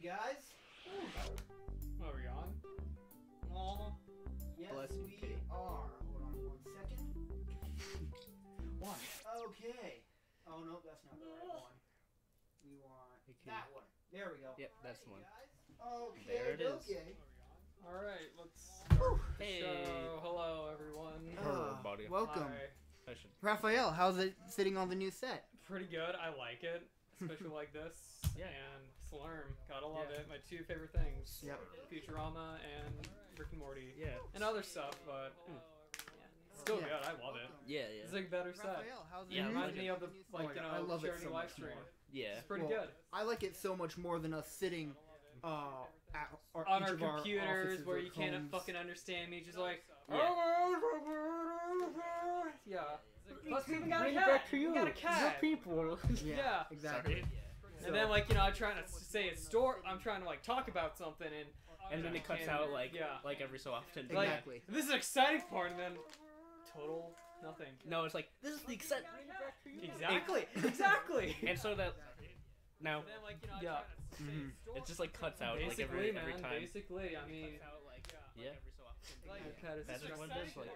guys? Are we on? Yes, Bless you, we Kitty. are. Hold on 1 second. Why? Okay. Oh, no, that's not the right one. We want Okay. that one. There we go. Yep, that's the one. Okay, There it is. okay. Alright, let's start the Hey. show. Hello, everyone. Everybody. Welcome. Hi. I should. Raphael, how's it sitting on the new set? Pretty good. I like it. Especially like this. Yeah. And Slurm. Gotta love Yeah. it. My two favorite things. Yep. Futurama and Rick and Morty. Yeah. And other stuff, but yeah. It's still Yeah. good. I love it. Yeah, It's like better set. Raphael, how's Yeah, it? Reminds me of the, like, my you God, know, I love it charity so live much stream. more. Yeah. It's pretty Well, good. I like it so much more than us sitting at On each our of computers offices where or you can't homes. fucking understand me, just like, Yeah. yeah. Plus, we even got a Bring it cat. back to you. We got a cat. Your people. Yeah. Exactly. Sorry. So- And then, like, you know, I'm trying to say a story. I'm trying to, like, talk about something, And then it cuts out like every so often. Like, Exactly. this is an exciting part, and then total nothing. No, it's like this is the exciting. Exactly. Exactly. And so that now Yeah. Mhm. it just like cuts out like Basically, every man. time. Basically, I mean, Yeah. my cat is That's just what it is, like-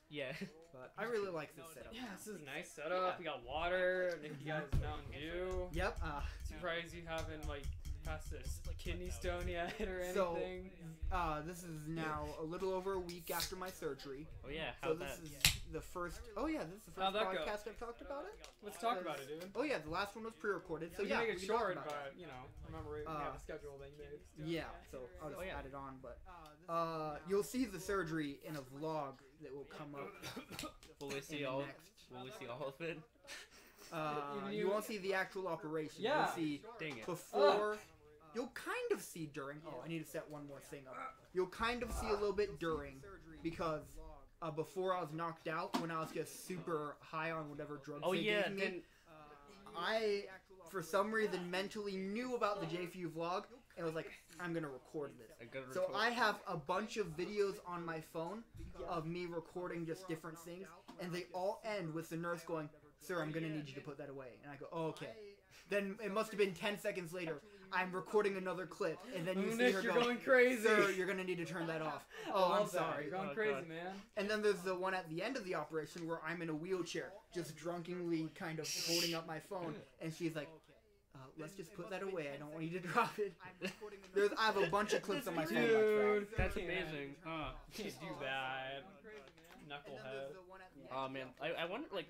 Yeah. But I really like this setup. Yeah, this is a nice setup. We got water. Nick, you guys Mountain Dew. Yep. Surprised you haven't like passed this kidney stone yet or So, anything. This is now a little over a week after my surgery. Oh yeah. So How's this that? is the first. Oh yeah, this is the How'd first that go? podcast I've talked about it. Let's talk about it, dude. Oh yeah, the last one was pre-recorded. So We yeah, can make we it can talk short, about that. but you know, remember we have the schedule that you made. Yeah, so I'll just Oh, yeah. add it on. But you'll see the surgery in a vlog that will come up. Will we in see the all? next. Will we see all of it? You won't see the actual operation. Yeah. You'll see Dang it. before. You'll kind of see during. Oh, I need to set one more thing up. You'll kind of see a little bit during, because before I was knocked out, when I was just super high on whatever drugs Oh they yeah. gave me, Then I, for some reason, mentally knew about the J4U vlog and was like, I'm gonna record this. I gotta So record- I have a bunch of videos on my phone of me recording just different things, and they all end with the nurse going, "Sir, I'm gonna need you to put that away." And I go, "Oh, okay." Then it must have been 10 seconds later, I'm recording another clip, and then you see Nick, her you're go, going crazy. "Sir, you're gonna need to turn that off." I Oh, I'm love that. sorry. You're going Oh, crazy, God. man. And then there's the one at the end of the operation where I'm in a wheelchair, just drunkenly kind of holding up my phone, and she's like, "Let's just put that away. I don't want you to drop it." I have a bunch of clips on my phone like that. Dude, That's can't- amazing. Huh. Can't do that. Knucklehead. Oh man. I wonder like.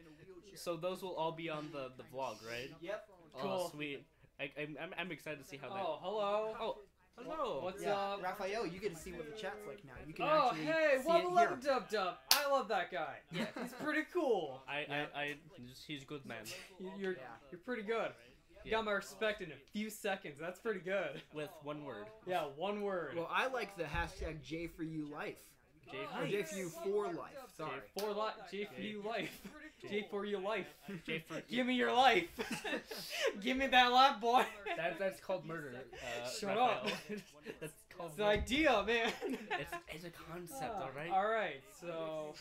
So those will all be on the vlog, right? Yep. Oh Cool. sweet. I'm excited to see how that. Oh, hello. Oh. Hello. What's Yeah, up? Raphael, you get to see what the chat's like now. You can Oh, actually hey, see Wubba it Lubba here. Dub Dub. I love that guy. Yeah. He's pretty cool. He's good man. You're Yeah. you're pretty good. You got my respect in a few seconds. That's pretty good. With one word. Yeah, one word. Well, I like the hashtag J4U life. J Or J4U for life. Sorry. J4U life. J4U life. J for Give me your life. Give me that life, boy. that's called murder. Shut Raphael. up. That's called It's the idea, man. It's a concept, alright? Alright, so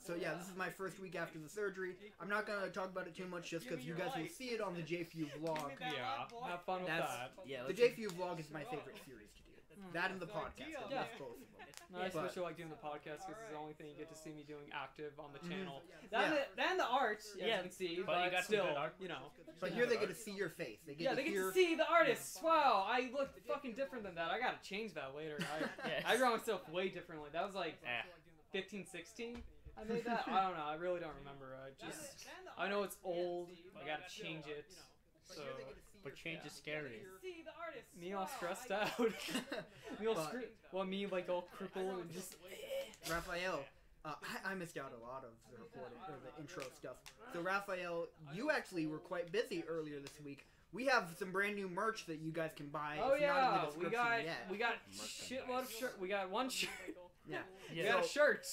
So yeah, this is my first week after the surgery. I'm not gonna talk about it too much just because you guys will see it on the J4U vlog. yeah, have fun with That's- that. Yeah. The J4U vlog is my favorite series to do. That and the podcast. I Yeah. love both of them. No, I But- especially like doing the podcast because it's the only thing you get to see me doing active on the channel. Yeah. Then the art, as Yeah, you can see, but but you got some still, good art. you know. But here they get to see your face. They get Yeah, to they get hear. to see the artists. Wow, I look fucking different than that. I gotta change that later. Yes. I draw myself way differently. That was like Ah. 15, 16. I made that. I don't know. I really don't remember. I know it's old. I gotta change it. So But change is scary. me all stressed out. me all me like all crippled and just. Raphael, I missed out a lot of the recording or the intro stuff. So Raphael, you actually were quite busy earlier this week. We have some brand new merch that you guys can buy. Oh It's not in yeah, the description we got shitload of shirt. We got one shirt. Yeah. We Yeah. got a shirt.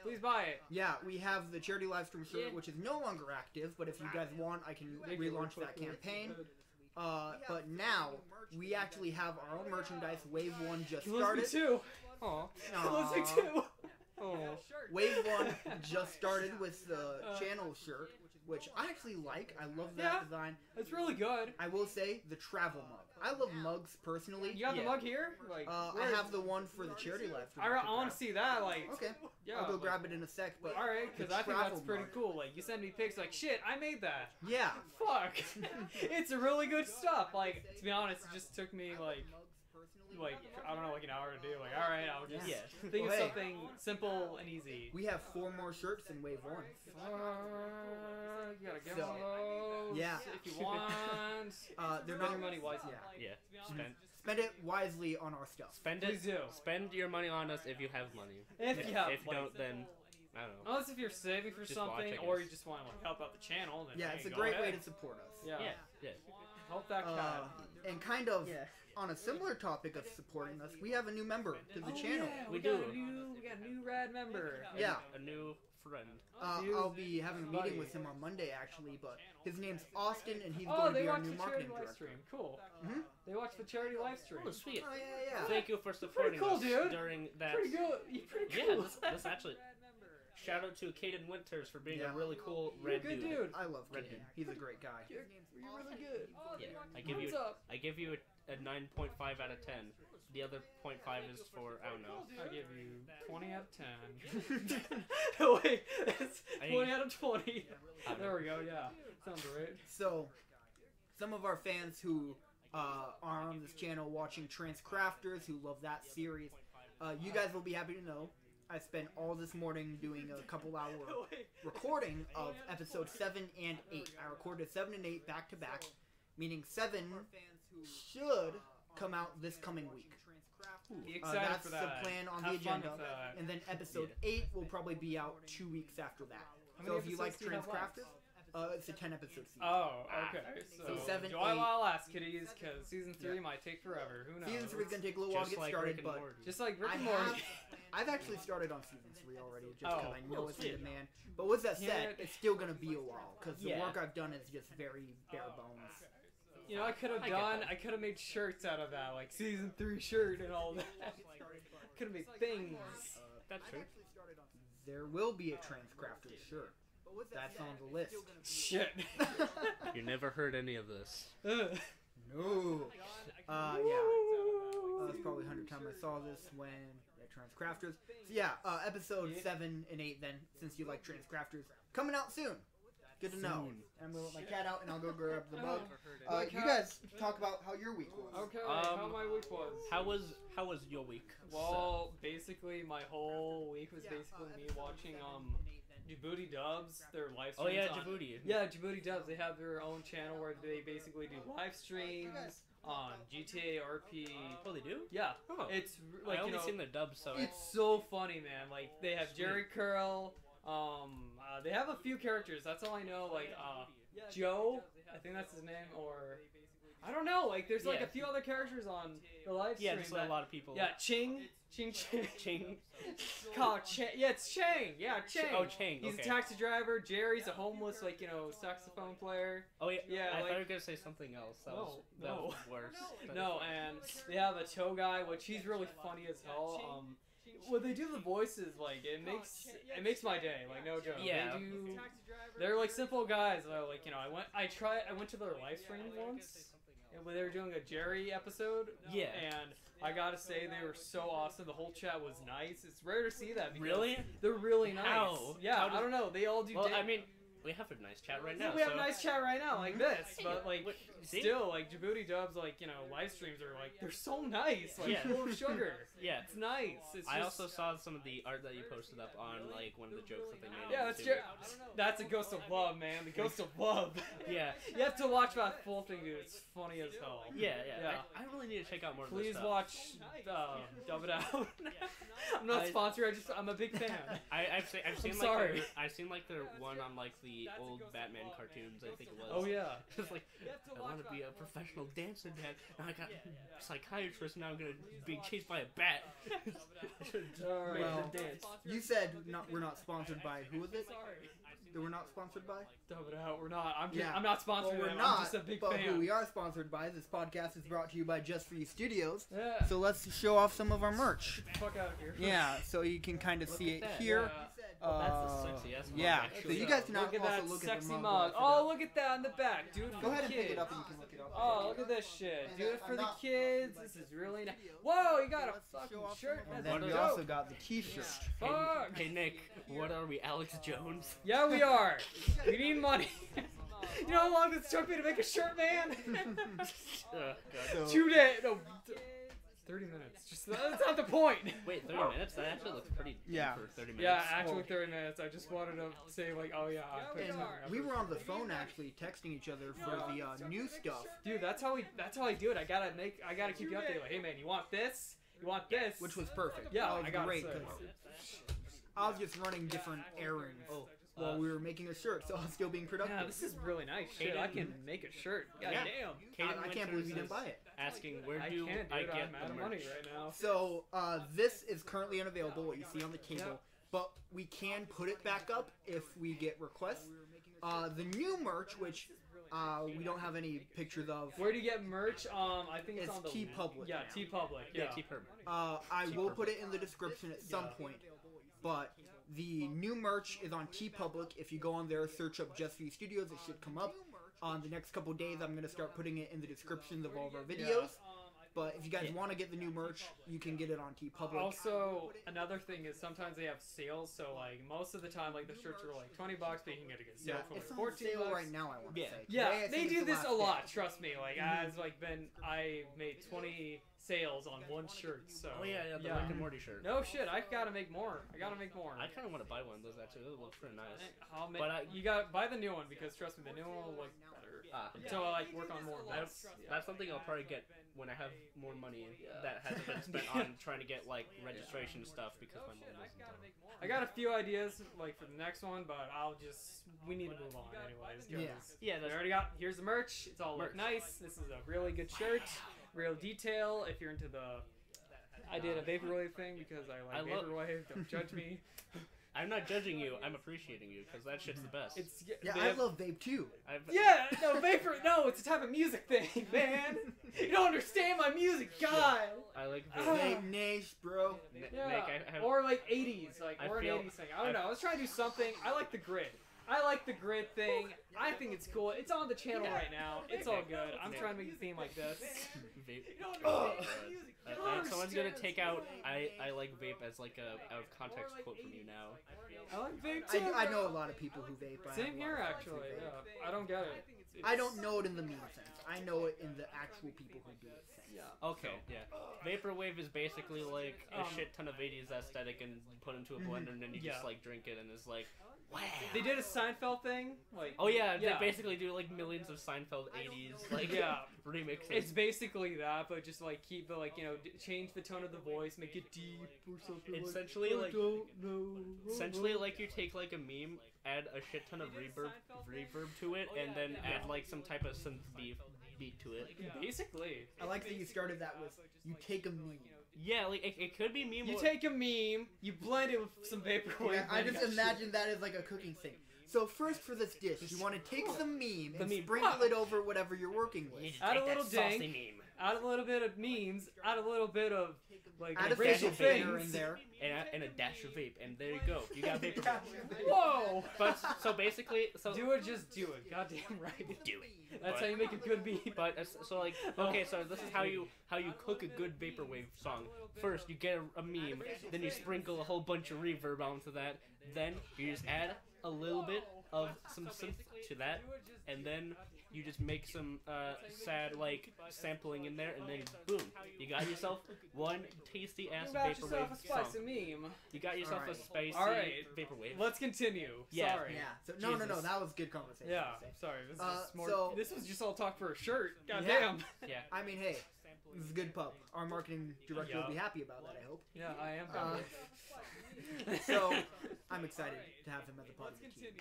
Please buy it. Yeah, we have the charity livestream shirt, Yeah. which is no longer active. But if you guys want, I can relaunch that campaign. But now we actually have our own merchandise. Wave 1 just started. too. Aw. Kill us too. Oh. Wave 1 just started with the channel shirt, which I actually like. I love that Yeah. design. It's really good. I will say the travel mug. I love mugs personally. You got the mug here? Like, I have the one for the charity live stream. I want to see that. Like, Okay. yeah. I'll go grab it in a sec. But All right, because the I think that's travel pretty mug. cool. Like, you send me pics, like, shit, I made that. Yeah. Fuck. It's really good stuff. Like, to be honest, it just took me like I don't know, like an hour to do. Like, all right, I'll just think of Well, hey. something simple and easy. We have 4 more shirts in Wave 1. You gotta get So, one of those. yeah. If you want. They're Spend not your money wisely. Yeah. Yeah. Spend it wisely on our stuff. Spend Please it. do. Spend your money on us if you have money. If you have, If you like, don't, then I don't know. unless if you're saving for Just watch, something, I or guess. you just want to like help out the channel, then Yeah, hey, it's a go great way ahead. to support us. Yeah. Yeah. Help that cat. And kind of Yeah. on a similar topic of supporting us, we have a new member to the channel. Yeah, We got do. We got a new rad member. Yeah. A new friend. I'll be having a meeting Buddy. with him on Monday, actually, but his name's Austin, and he's Oh, going to they be our watched new the charity marketing live director. stream. Cool. Mhm. They watched the charity live stream. Oh, sweet. Oh, yeah. Thank you for supporting cool, us dude. during that. Pretty good. You're pretty Yeah, cool. this actually. Shout out to Caden Winters for being Yeah. a really cool You're a red good dude. dude. I love Red Kaden. dude. He's a great guy. You're really good. Yeah, What's up? I give you a 9.5 out of 10. The other 0.5 is for I don't know. I give you 20 out of 10. Wait, it's 20 out of 20. There we go, yeah. Sounds right. So, some of our fans who are on this channel watching Transcrafters, who love that series, you guys will be happy to know I spent all this morning doing a couple-hour recording of episode 7 and 8. I recorded 7 and 8 back-to-back, meaning 7 should come out this coming week. Be excited That's for that. the plan on Have the fun agenda. with that. And then episode 8 will probably be out 2 weeks after that. How many So if you like episodes do you have left? Transcrafters, it's a 10-episode season. Oh, okay. So, So 7, do I 8. I'll ask kitties, because season 3 might take forever. Who knows? Season 3 is going to take a little while to Just get like started, Rick and but Morty. Just like Rick I and Morty. I've actually started on season 3 already, just because Oh, I know cool, it's in sweet. demand. But with that said, Yeah. it's still going to be a while, because the Yeah. work I've done is just very bare bones. You know, I could have I get done. that. I could have made shirts out of that, like season 3 shirt and all that. Could have made things. That's true. There will be a Transcrafters shirt. That's on the list. Shit. You never heard any of this. Ugh. No. Yeah. That's probably 100 times I saw this when Transcrafters. So yeah, episode 7 and 8 then, since you like Transcrafters, coming out soon. Good to know. Soon. I'm gonna let my cat out and I'll go grab the bug. My You cat- guys talk about how your week was. Okay, how my week was. How was your week? Well, basically, my whole week was basically me watching Djibouti Dubs, their live streams. Oh yeah, on- Djibouti. Yeah, Djibouti Dubs. They have their own channel where they basically do live streams on GTA, RP. Oh, they do? Yeah, Oh. it's like I only you know, seen their dubs, so it's so funny, man. Like they have Jerry Curl. They have a few characters. That's all I know. Like Joe, I think that's his name, or I don't know. Like there's like Yeah. a few other characters on the live stream. yeah, there's a lot of people. Yeah, Ching. Ching. Call Chang. Yeah, it's Chang. Yeah, Chang. Oh, Chang. He's okay. a taxi driver. Jerry's a homeless, like, you know, saxophone player. Oh yeah. Yeah, I like- thought you were gonna say something else. That was worse. But- No, and they have a tow guy, which he's really funny as hell. When they do the voices, like it makes my day. Like no joke. Yeah. They're like simple guys. Though, like you know, I went to their live stream once, and when they were doing a Jerry episode. Yeah. And I gotta say they were so awesome. The whole chat was nice. It's rare to see that. Because Really? They're really nice. How? Yeah. How does- I don't know. They all do. Well, I mean, we have a nice chat right now. We have a so- nice chat right now, like this, but like Wait, see? still, like Djibouti Dubs, like you know, live streams are like they're so nice, like Yeah. full of sugar. Yeah. It's nice. It's I just, also saw some of the art that you posted up on like one of the jokes that they made. yeah, on that's YouTube. that's a Ghost of Love, man. The Ghost of Love. Yeah. You have to watch that full thing, dude. It's funny as hell. Yeah. Yeah. I really need to check out more of this Please stuff. watch Dub It Out. I'm not I- sponsored. I'm a big fan. I've seen I'm like sorry. I've seen like their one on like the old Batman cartoons. I think it was. Oh yeah. It's like I want to be a professional dancer, Dad. Now I got psychiatrist. Now I'm gonna be chased by a bat. All right. Well, dance. You said we're not sponsored by, who was it? That we're not sponsored by? Dub It Out. We're not. I'm just. Yeah. I'm not Well, sponsoring we're them. not, I'm just a big but fan. who we are sponsored by, this podcast is brought to you by J4U Studios. Yeah. So let's show off some of our merch. Get the fuck out of here. Yeah, so you can kind of see it at that. here. That's a sexy ass mug, Yeah. actually. So you guys can Look at also that look sexy at the mug. Oh, look at that in the back, dude. Go For ahead the and pick it kids. up and you can look it up. Oh, look at this shit. Do it for the kids. This is really nice. Whoa, you got a fucking shirt. And That's then we dope. also got the t-shirt. Fuck. Hey Nick, what are we, Alex Jones? Yeah, we are. We need money. You know how long this took me to make a shirt, man? God. So, 2 days. No, 30 minutes. Just that's not the point. Wait, 30 minutes? That actually looks pretty Yeah. for 30 minutes. Yeah, actually 30 minutes. I just wanted to say like, oh yeah. I put and time we effort. were on the phone actually texting each other for the new stuff, Dude, that's how I do it. I gotta keep you updated. Like, hey man, you want this? You want this? which was perfect. Yeah, that was I got great it. 'cause I was just running different errands while we were making a shirt, so I was still being productive. Yeah, this is really nice shit. I can make a shirt. God Yeah. damn. I can't believe you didn't buy it. Asking where I do can't, I dude. get I'm the out of merch? money right now. So this is currently unavailable, what you see on the table, but we can put it back up if we get requests. The new merch, which we don't have any pictures of, Where do you get merch? I think it's It's on the TeePublic. Yeah, TeePublic. Yeah. T-Perm. I will put it in the description at some point, but the new merch is on TeePublic. If you go on there, search up J4U Studios, it should come up. The next couple days, I'm going to start putting it in the descriptions of all of our videos. But if you guys want to get the new merch, you can get it on TeePublic. Also, another thing is sometimes they have sales. So like most of the time, like the shirts are like $20, but you can get a good sale Yeah, for it's like on 14 sale bucks. right now, I want to Yeah. say. Yeah, Today, I they think do is the this last a day. lot. Trust me. Like I made 20 sales on one shirt. So Oh yeah, the Rick and Morty shirt. No shit, I gotta make more. I gotta make more. I kind of want to buy one of those actually. Those look pretty nice. I'll make, But you gotta buy the new one because trust me, the new one will look better. So I like work on more. That's something I'll probably get when I have more money that hasn't been spent on trying to get like registration stuff because my mom doesn't. I got a few ideas like for the next one, but we need to move on anyways. Yeah, We already got. Here's the merch. It's all look nice. This is a really good shirt. Real detail. If you're into I did a vaporwave thing because I like vaporwave. Don't judge me. I'm not judging you. I'm appreciating you because that shit's the best. I love vape too. Vapor. No, it's a type of music thing, man. You don't understand my music, God. I like Vape niche, bro. Or like 80s, or an feel- 80s thing. I don't know. I was trying to do something. I like the grid. I like the grid thing. I think it's cool. It's on the channel right now. It's all good. I'm trying to make a theme like this. Someone's gonna take out I like vape as like a out of context quote from you now. I like vape too. I know a lot of people who vape. I have Same a lot here, of friends who actually. vape. Yeah. I don't get it. I don't know it in the meme sense. I know it in the actual people who do it sense. Okay, yeah. Vaporwave is basically like a shit ton of 80s aesthetic and put into a blender and then you just like drink it and it's like, wow. They did a Seinfeld thing, like. Oh yeah, they basically do like millions of Seinfeld 80s like remixes. It's basically that, but just like keep the change the tone of the voice, make it deep or something. Essentially like, I don't know. Essentially, like you take like a meme, add a shit ton of reverb to it, and then add like some type of synth beat to it. Basically, I like that you started that with you take a meme. Yeah, like it could be meme. You take a meme, you blend it with some vaporwave. Yeah, I just imagine that as like a cooking thing. So first for this dish, you want to take the meme and sprinkle it over whatever you're working with. Add a little saucy ding, meme. add a little bit of memes, add a little bit of like Add a racial facial filter in things. there. And a dash of vape, and there you go. You got vaporwave. Whoa! But so basically, Do it, just do it. Goddamn right. Do it. That's how you make a good beat. But so like okay, so this is how you cook a good vaporwave song. First, you get a meme, then you sprinkle a whole bunch of reverb onto that. Then you just add a little bit of some synth to that, and then you just make some sad like sampling in there, and then boom, you got yourself one tasty ass You got yourself vaporwave a song. spicy meme. You got yourself a spicy vaporwave. Let's continue. Yeah. Sorry. Yeah. So no, that was good conversation. Yeah. Sorry. This is more. so- this was just all talk for a shirt. God Yeah. damn. Yeah. I mean, hey, this is a good pub. Our marketing director will be happy about that, I hope. Yeah, I am. So, I'm excited to have him at the podcast team.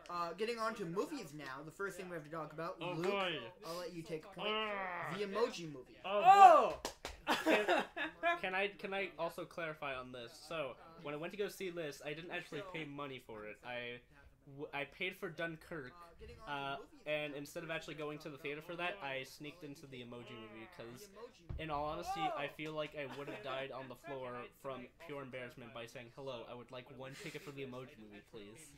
So, getting on to movies now, the first thing we have to talk about, Oh Luke, boy. I'll let you take a point. The Emoji Movie. Oh. Boy. Oh. Can I also clarify on this? So when I went to go see this, I didn't actually pay money for it. I I paid for Dunkirk, and instead of actually going to the theater for that, I sneaked into the Emoji Movie because, in all honesty, I feel like I would have died on the floor from pure embarrassment by saying, "Hello, I would like one ticket for the Emoji Movie, please."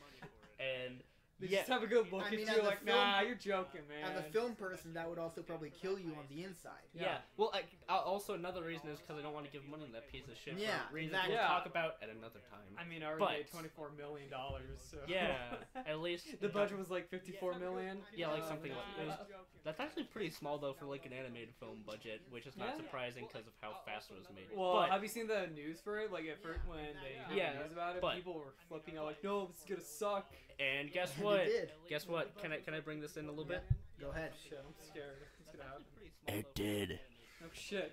And They just have a good look I at mean, you as a like, film- nah, you're joking, man. As a film person, that would also probably kill you on the inside. yeah. Well, also another reason is because I don't want to give money to that piece of shit. Yeah, for reasons exactly. we'll Yeah. talk about at another time. I mean, I already But- made $24 million, so... Yeah, at least The budget was like $54 million. Yeah, like something like it was, that's actually pretty small though for like an animated film budget, which is not Yeah. surprising because of how fast it was made. Well, but, have you seen the news for it? Like, at first, when they did Yeah, the news about it, but- people were flipping out like, no, this is gonna suck. and guess They what? did. Guess what? Can I bring this in a little bit? Go ahead. Shit, I'm scared. What's gonna happen? It did. Oh, shit.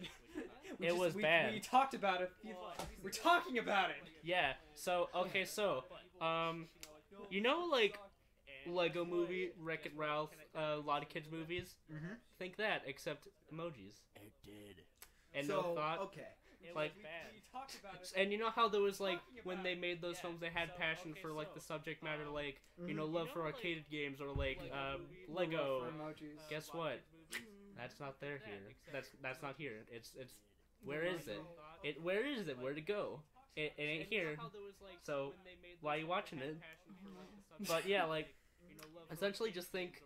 It was bad. We talked about it. We're talking about it. Yeah. So okay. So you know like Lego Movie, Wreck-It Ralph, a lot of kids movies. Mm-hmm. Think that, except emojis. It did. And So, no thought. okay. Like, and you know how there was like when they made those films, they had passion for like the subject matter, like you know, love for arcade games or like Lego. For emojis. Guess what? That's not there here. That's not here. It's where is it? Where is it? Where'd it go? It ain't here. So why are you watching it? But yeah, like essentially just think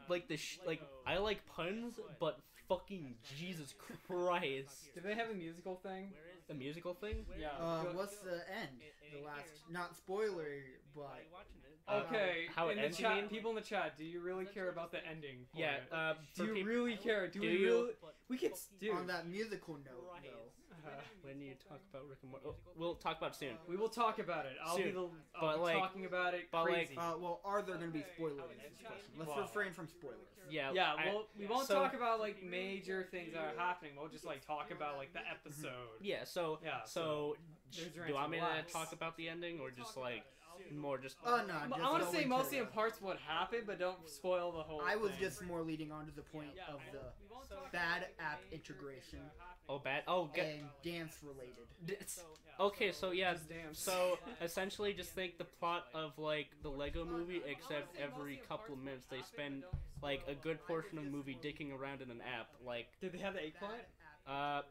like like I like puns, but fucking Jesus Christ. Did they have a musical thing? The musical thing? Yeah. What's the end? The last, not spoiler, but Okay, how it in the ends, you chat, mean? people in the chat, do you really care about the ending? for Yeah. it? For Do you people, really care? Do we you? really? We could do. on that musical note, though. when you talk about Rick and Morty, we'll talk about it soon. We will talk about it. I'll be But, like- talking about it. but, like, Crazy. Well, are there going to be spoilers? Is the question. Let's Wow. refrain from spoilers. Yeah. yeah, well, we won't so- talk about like major things that are happening. We'll just like talk about like the episode. Yeah. So. Yeah, So. there's your Do you want me to answer. talk about the ending or just like more just? Oh, no. I just want to go say into mostly the- in parts what happened, but don't spoil the whole. I was thing. just more leading on to the point of the bad app integration Oh, bad. Oh, and dance related. Okay, so yeah, Just dance. so essentially just think the plot of like the Lego Movie, except every couple of minutes they spend like a good portion of the movie dicking around in an app. Like, Did they have the eggplant?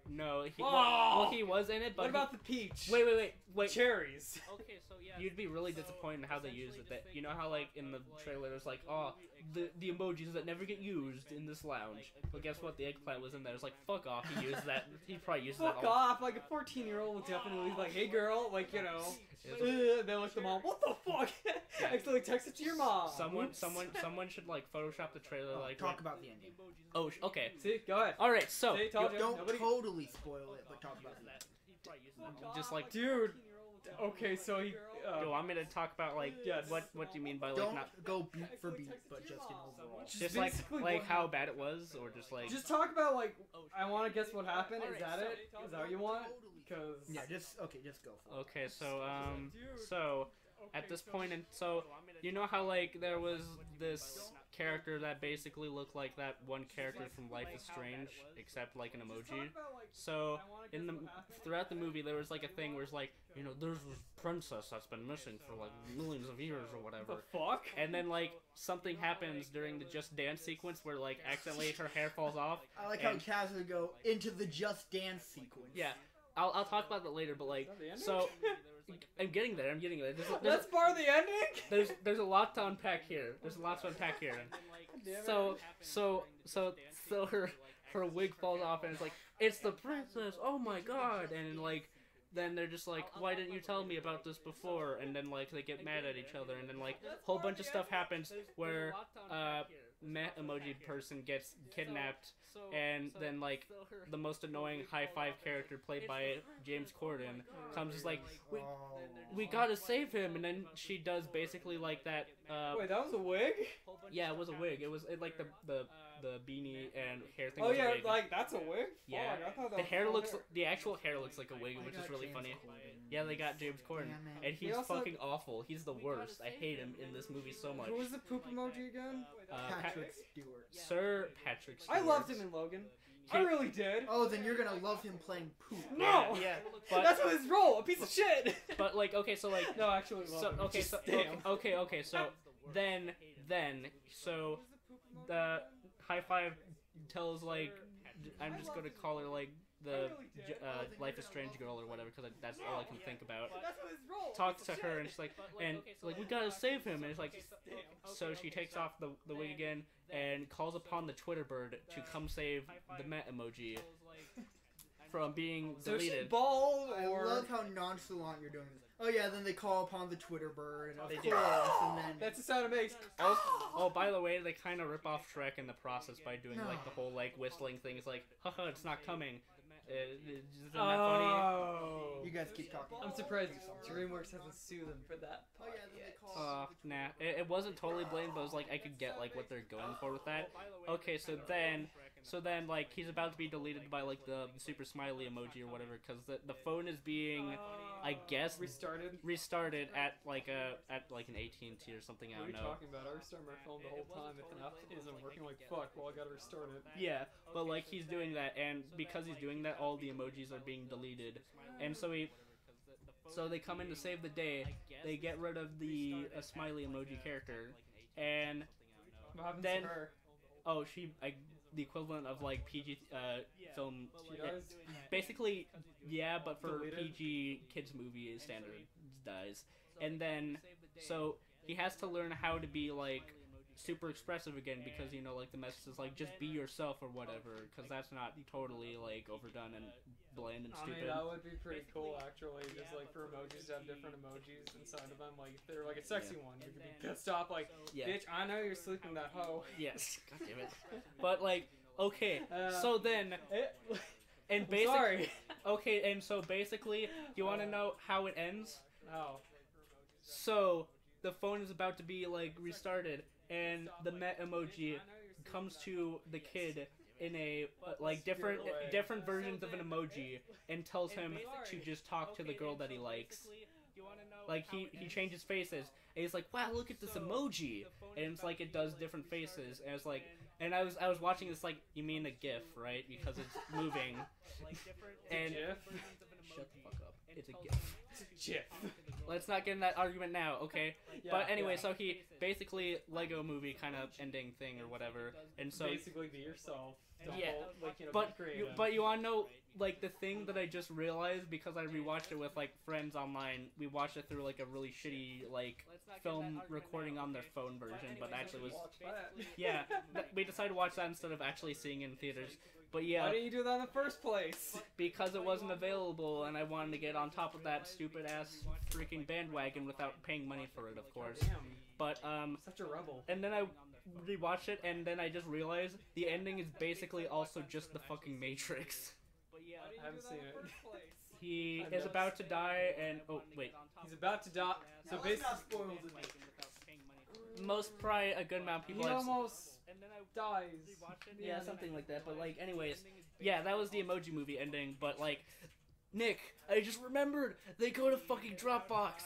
no, he, Oh! well, he was in it, but What about the peach? wait. Cherries. Okay, so yeah, you'd be really disappointed in how they used it. That you know how like in the trailer it's like, oh, the emojis that never get used in this lounge. But guess what? The eggplant was in there. It's like, fuck off. He used that. He probably used Fuck that. off! Like a 14-year-old would definitely be like, "Hey, girl," like you know. They look the mom. What the fuck? Accidentally text it to your mom. Someone should like Photoshop the trailer. Like Talk about the ending. Oh, okay. See, go ahead. All right. So See, told you. Don't Nobody... totally spoil it, but talk about the ending. just like, Dude. Okay, so he. do you want me to talk about like Yes. what do you mean by like Don't not go beat for beat, but just in overall. just like basically like what- how bad it was or just like Just talk about like. I want to guess what happened. Is that it? Is that what you want? Because. Yeah, just go for it. okay, so at this point and so you know how like there was this character that basically looked like that one character from Life is Strange except like an emoji. So in the throughout the movie there was like a thing where it's like, you know, there's this princess that's been missing for like millions of years or whatever. The fuck? And then like something happens during the Just Dance sequence where like accidentally her hair falls off. I like how And- Kaz would go into the Just Dance sequence. Yeah, I'll talk about that later, but like Is that the ending? so I'm getting there. That's part of the ending. There's a lot to unpack here. So her wig falls off and it's like, it's the princess. Oh my god! And like then they're just like, why didn't you tell me about this before? And then like they get mad at each other and then like a whole bunch of stuff happens where meh emoji person gets kidnapped and then like the most annoying high five character played by James Corden comes is like, we gotta save him, and then she does basically like that. Wait, that was a wig? Yeah, it was a wig. It was like the beanie and hair thing. Oh was a yeah, wig. like that's a wig? Yeah. Fuck, I thought that The was hair full looks, hair. the actual hair looks like a wig, which is really James funny. Corden. Yeah, they got James Corden, Damn it. and he's He also- fucking awful. He's the worst. I hate him in this movie so much. Who was the poop emoji again? Patrick Stewart. Sir Patrick Stewart. I loved him in Logan. I really did. Oh, then you're gonna love him playing poop. No! Yeah, but That's That's what his role. A piece of shit. But like, okay, so like, No, actually, so love okay, him. so Damn. okay, so then so the high five tells like, I'm just gonna call her like the Life is Strange girl or whatever, because that's all I can think about. That's what his role. Talks to her and she's like, we gotta save him, and it's like, so she takes off the wig again and calls upon the Twitter bird to come save the Met emoji from being So is she deleted. bald I or? love how nonchalant you're doing this. Oh yeah, then they call upon the Twitter bird, and of They course, do. and then That's the sound it makes. Oh, by the way, they kind of rip off Shrek in the process by doing like the whole like whistling thing. It's like, haha, it's not coming. Isn't that funny? Oh. you guys keep talking. I'm surprised DreamWorks hasn't sued them for that. Oh yeah, then they call. Nah, it wasn't totally blamed, but it was like I could get like what they're going for with that. Okay, so then like he's about to be deleted by like the super smiley emoji or whatever, because the phone is being, I guess, restarted at like an AT&T or something. I What are don't you know. talking about? I restart my phone the whole time. If an app isn't working, like fuck, well I gotta restart it. Yeah, but like he's doing that, and because he's doing that, all the emojis are being deleted, and so they come in to save the day. They get rid of the smiley emoji character, and What happens then to her? the equivalent of like PG film. She dies? Basically, yeah, but for Deleted? PG kids movie standard dies, and then so he has to learn how to be like super expressive again, because like the message is like just be yourself or whatever, because that's not totally like overdone and bland and I mean, stupid. that would be pretty cool actually, just like for emojis to have different emojis inside of them. Like if they're like a sexy one, you could be pissed off like, Yeah. bitch, I know you're sleeping that hoe. Yes, god damn it. But like, okay, Uh, so then and I'm basically, sorry. okay, and so basically, you want to know how it ends? Oh. So the phone is about to be like restarted, and the Met emoji comes to the kid in a like different versions of an emoji, and tells him to just talk to the girl that he likes. Like he changes faces, and he's like, wow, look at this emoji, and it's like it does different faces, and it's like, and I was watching this like, you mean a GIF, right? Because it's moving. And GIF? shut the fuck up. It's a GIF. GIF. Let's not get in that argument now, okay? Yeah, But anyway, yeah. so he basically Lego movie kind of ending thing or whatever, and so Basically be yourself. Don't Yeah, like, be but creative. you wanna know like the thing that I just realized, because I rewatched it with like friends online. We watched it through like a really shitty like film recording on their phone version, but actually was Watch that. yeah. We decided to watch that instead of actually seeing it in theaters. But Why yeah, didn't you do that in the first place? because it wasn't available, and I wanted to get on top of that stupid ass freaking bandwagon without paying money for it, of course. Damn, But such a rebel. and then I rewatched it, and then I just realized the ending is basically also just the fucking Matrix. I haven't seen it. He is about to die, and oh wait, He's about to die. So Let's basically, not spoil it. most probably a good amount of he people. I've almost dies. yeah, something like that. But like, anyways, yeah, that was the Emoji Movie ending. But like, Nick, I just remembered they go to fucking Dropbox.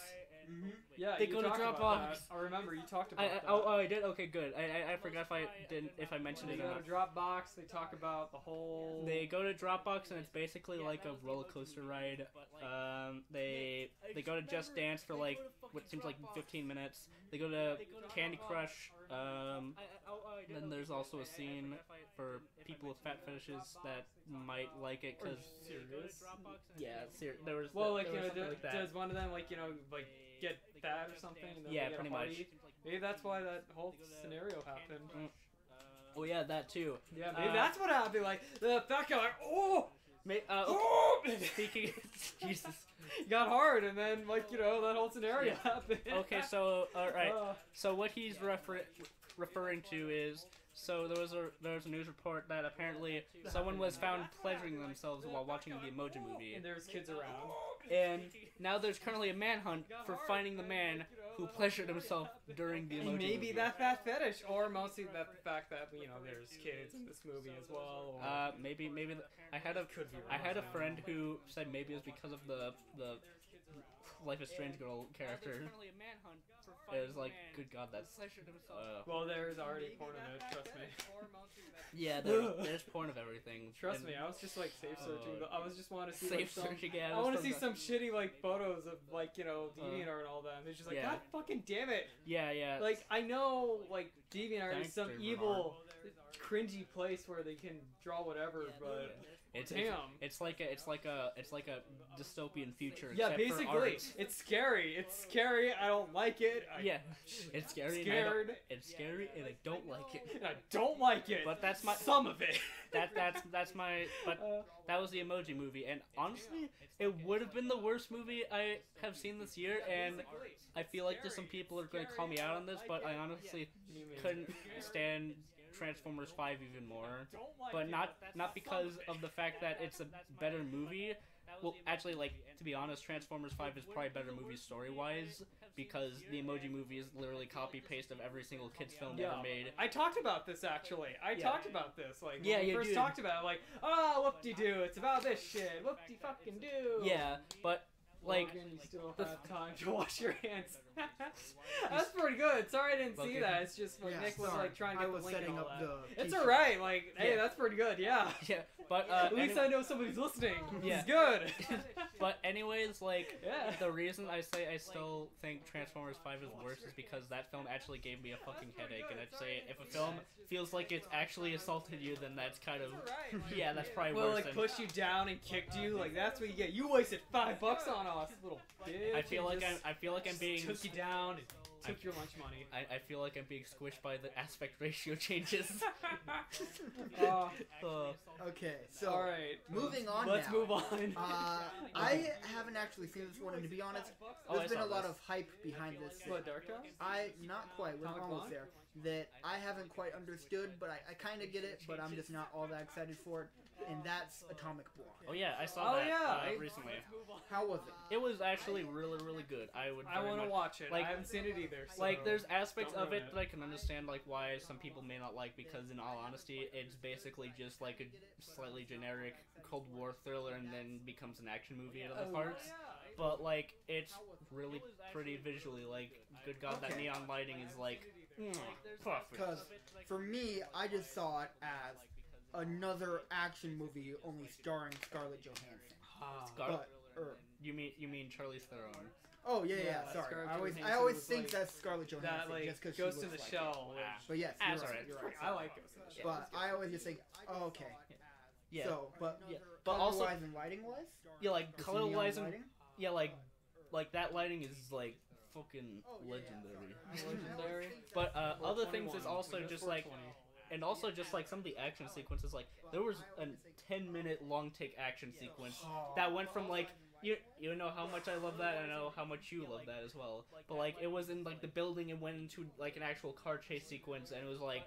Mm-hmm. Yeah, They you go to talked about Dropbox. that. I remember you talked about that. Oh, I did. Okay, good. I forgot if I mentioned They it or go not. to Dropbox. They talk about the whole. They go to Dropbox, and it's basically like a roller coaster ride. They go to Just Dance for like what seems like 15 minutes. They go to Candy Crush. Then there's also a scene for people with fat fetishes that might like it, because serious. there was Well, like there you know, was something like that. does one of them like like get fat or something? And then Yeah, they get a pretty much. party? Maybe that's why that whole scenario happened. Oh yeah, that too. Yeah, maybe that's what happened. Like the fat guy, like, oh, Okay. oh, Speaking, Jesus. got hard, and then like that whole scenario happened. Okay, so all right. Uh, So what he's referring to is, so there was a news report that apparently someone was found pleasuring themselves while watching the Emoji Movie, and there's kids around. and now there's currently a manhunt for finding the man who pleasured himself during the Emoji And maybe Movie. that fat fetish, or mostly the fact that there's kids in this movie as well. Or Maybe I had a could be I had a wrong. friend who said maybe it was because of the Life is Strange girl character. It was like, good God, that's. Well, there's already porn of it. Trust me. Yeah, there's porn of everything. Trust me, I was just like safe searching. But I was just want to see Safe like, searching. Yeah, I want to see some shitty like photos of like DeviantArt and all that. And it's just like, Yeah. God fucking damn it. Yeah. Like I know like DeviantArt is Thanks, some Bernard. evil, cringy place where they can draw whatever, but. Damn. It's like a dystopian future. Yeah, except for basically, art. it's scary. It's scary. I don't like it. Yeah, it's scary. Scared. It's scary, and I don't like it. And I don't like it. But that's my some of it. that's my. But that was the Emoji Movie, and honestly, it would have been the worst movie I have seen this year, and I feel like there's some people are going to call me out on this, but I honestly couldn't stand Transformers 5 even more, but not because of the fact that it's a better movie. Well, actually, like, to be honest, Transformers 5 is probably a better movie story-wise, because the Emoji Movie is literally copy-paste of every single kid's film ever made. I talked about this, actually. I talked about this, like, when we first did. talked about it, like, oh, whoop-de-doo, it's about this shit, whoop-de-fucking-doo. Yeah, but, like... Logan, you still have time to wash your hands. That's pretty good. Sorry I didn't see that. It's just, like, Nick was, like, trying to get the link and all that. It's alright, like, hey, that's pretty good, yeah. Yeah, but, at least I know somebody's listening. Yeah. It's good. But anyways, like, the reason I say I still think Transformers 5 is worse is because that film actually gave me a fucking headache, and I'd say if a film feels like it's actually assaulted you, then that's kind of, yeah, that's probably worse. Well, like, pushed you down and kicked you, like, that's what you get. You wasted $5 on us, little bitch. I feel like I'm being... Took you down and took your lunch money. I feel like I'm being squished by the aspect ratio changes. Okay, so alright, moving on let's now. move on. I haven't actually seen this one, and to be honest, there's been a lot of hype behind this. What, Dark Town? Not quite, we're Comic almost Con? there. That I haven't quite understood, but I kind of get it, but I'm just not all that excited for it, and that's Atomic Blonde. Oh yeah, I saw that recently. How was it? It was actually really, really good. I want to watch it. Like, I haven't seen it either. So like, there's aspects don't of it ruin that I can understand, like, why some people may not like, because in all honesty, it's basically just like a slightly generic Cold War thriller and then becomes an action movie at other parts. But, like, it's really pretty visually. Like, good God, that neon lighting is, like, perfect. Because for me, I just saw it as another action movie only starring Scarlett Johansson. You mean Charlize Theron? Oh yeah. Sorry, Scarlett I Johansson always was, think like, that's Scarlett Johansson that, like, just because she Ghost looks in the like Shell. it. But yes, That's you're right. I like Ghost in the Shell. But I always just think, oh, okay. Yeah. So, but also, color-wise and lighting-wise, yeah, like the color neon wise and lighting? yeah, like that lighting is like fucking legendary. Legendary. But other things is also just like, and also just like some of the action sequences. Like there was a 10-minute long take action sequence that went from like. You know how much I love that, and I know how much you love that as well. But like it was in like the building and went into like an actual car chase sequence, and it was like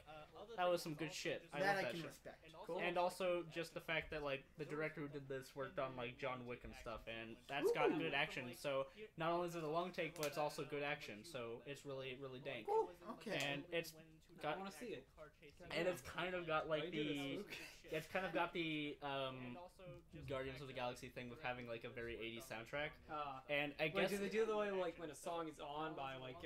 that was some good shit. I love that can shit. respect. Cool. And also just the fact that like the director who did this worked on like John Wick and stuff, and that's got good action. So not only is it a long take, but it's also good action. So it's really really dank. Okay. And it's I got want to see it. and it's kind of got like it's kind of got the Guardians of the Galaxy thing with having like a very 80s soundtrack. And I guess do they do the way like when a song is on by like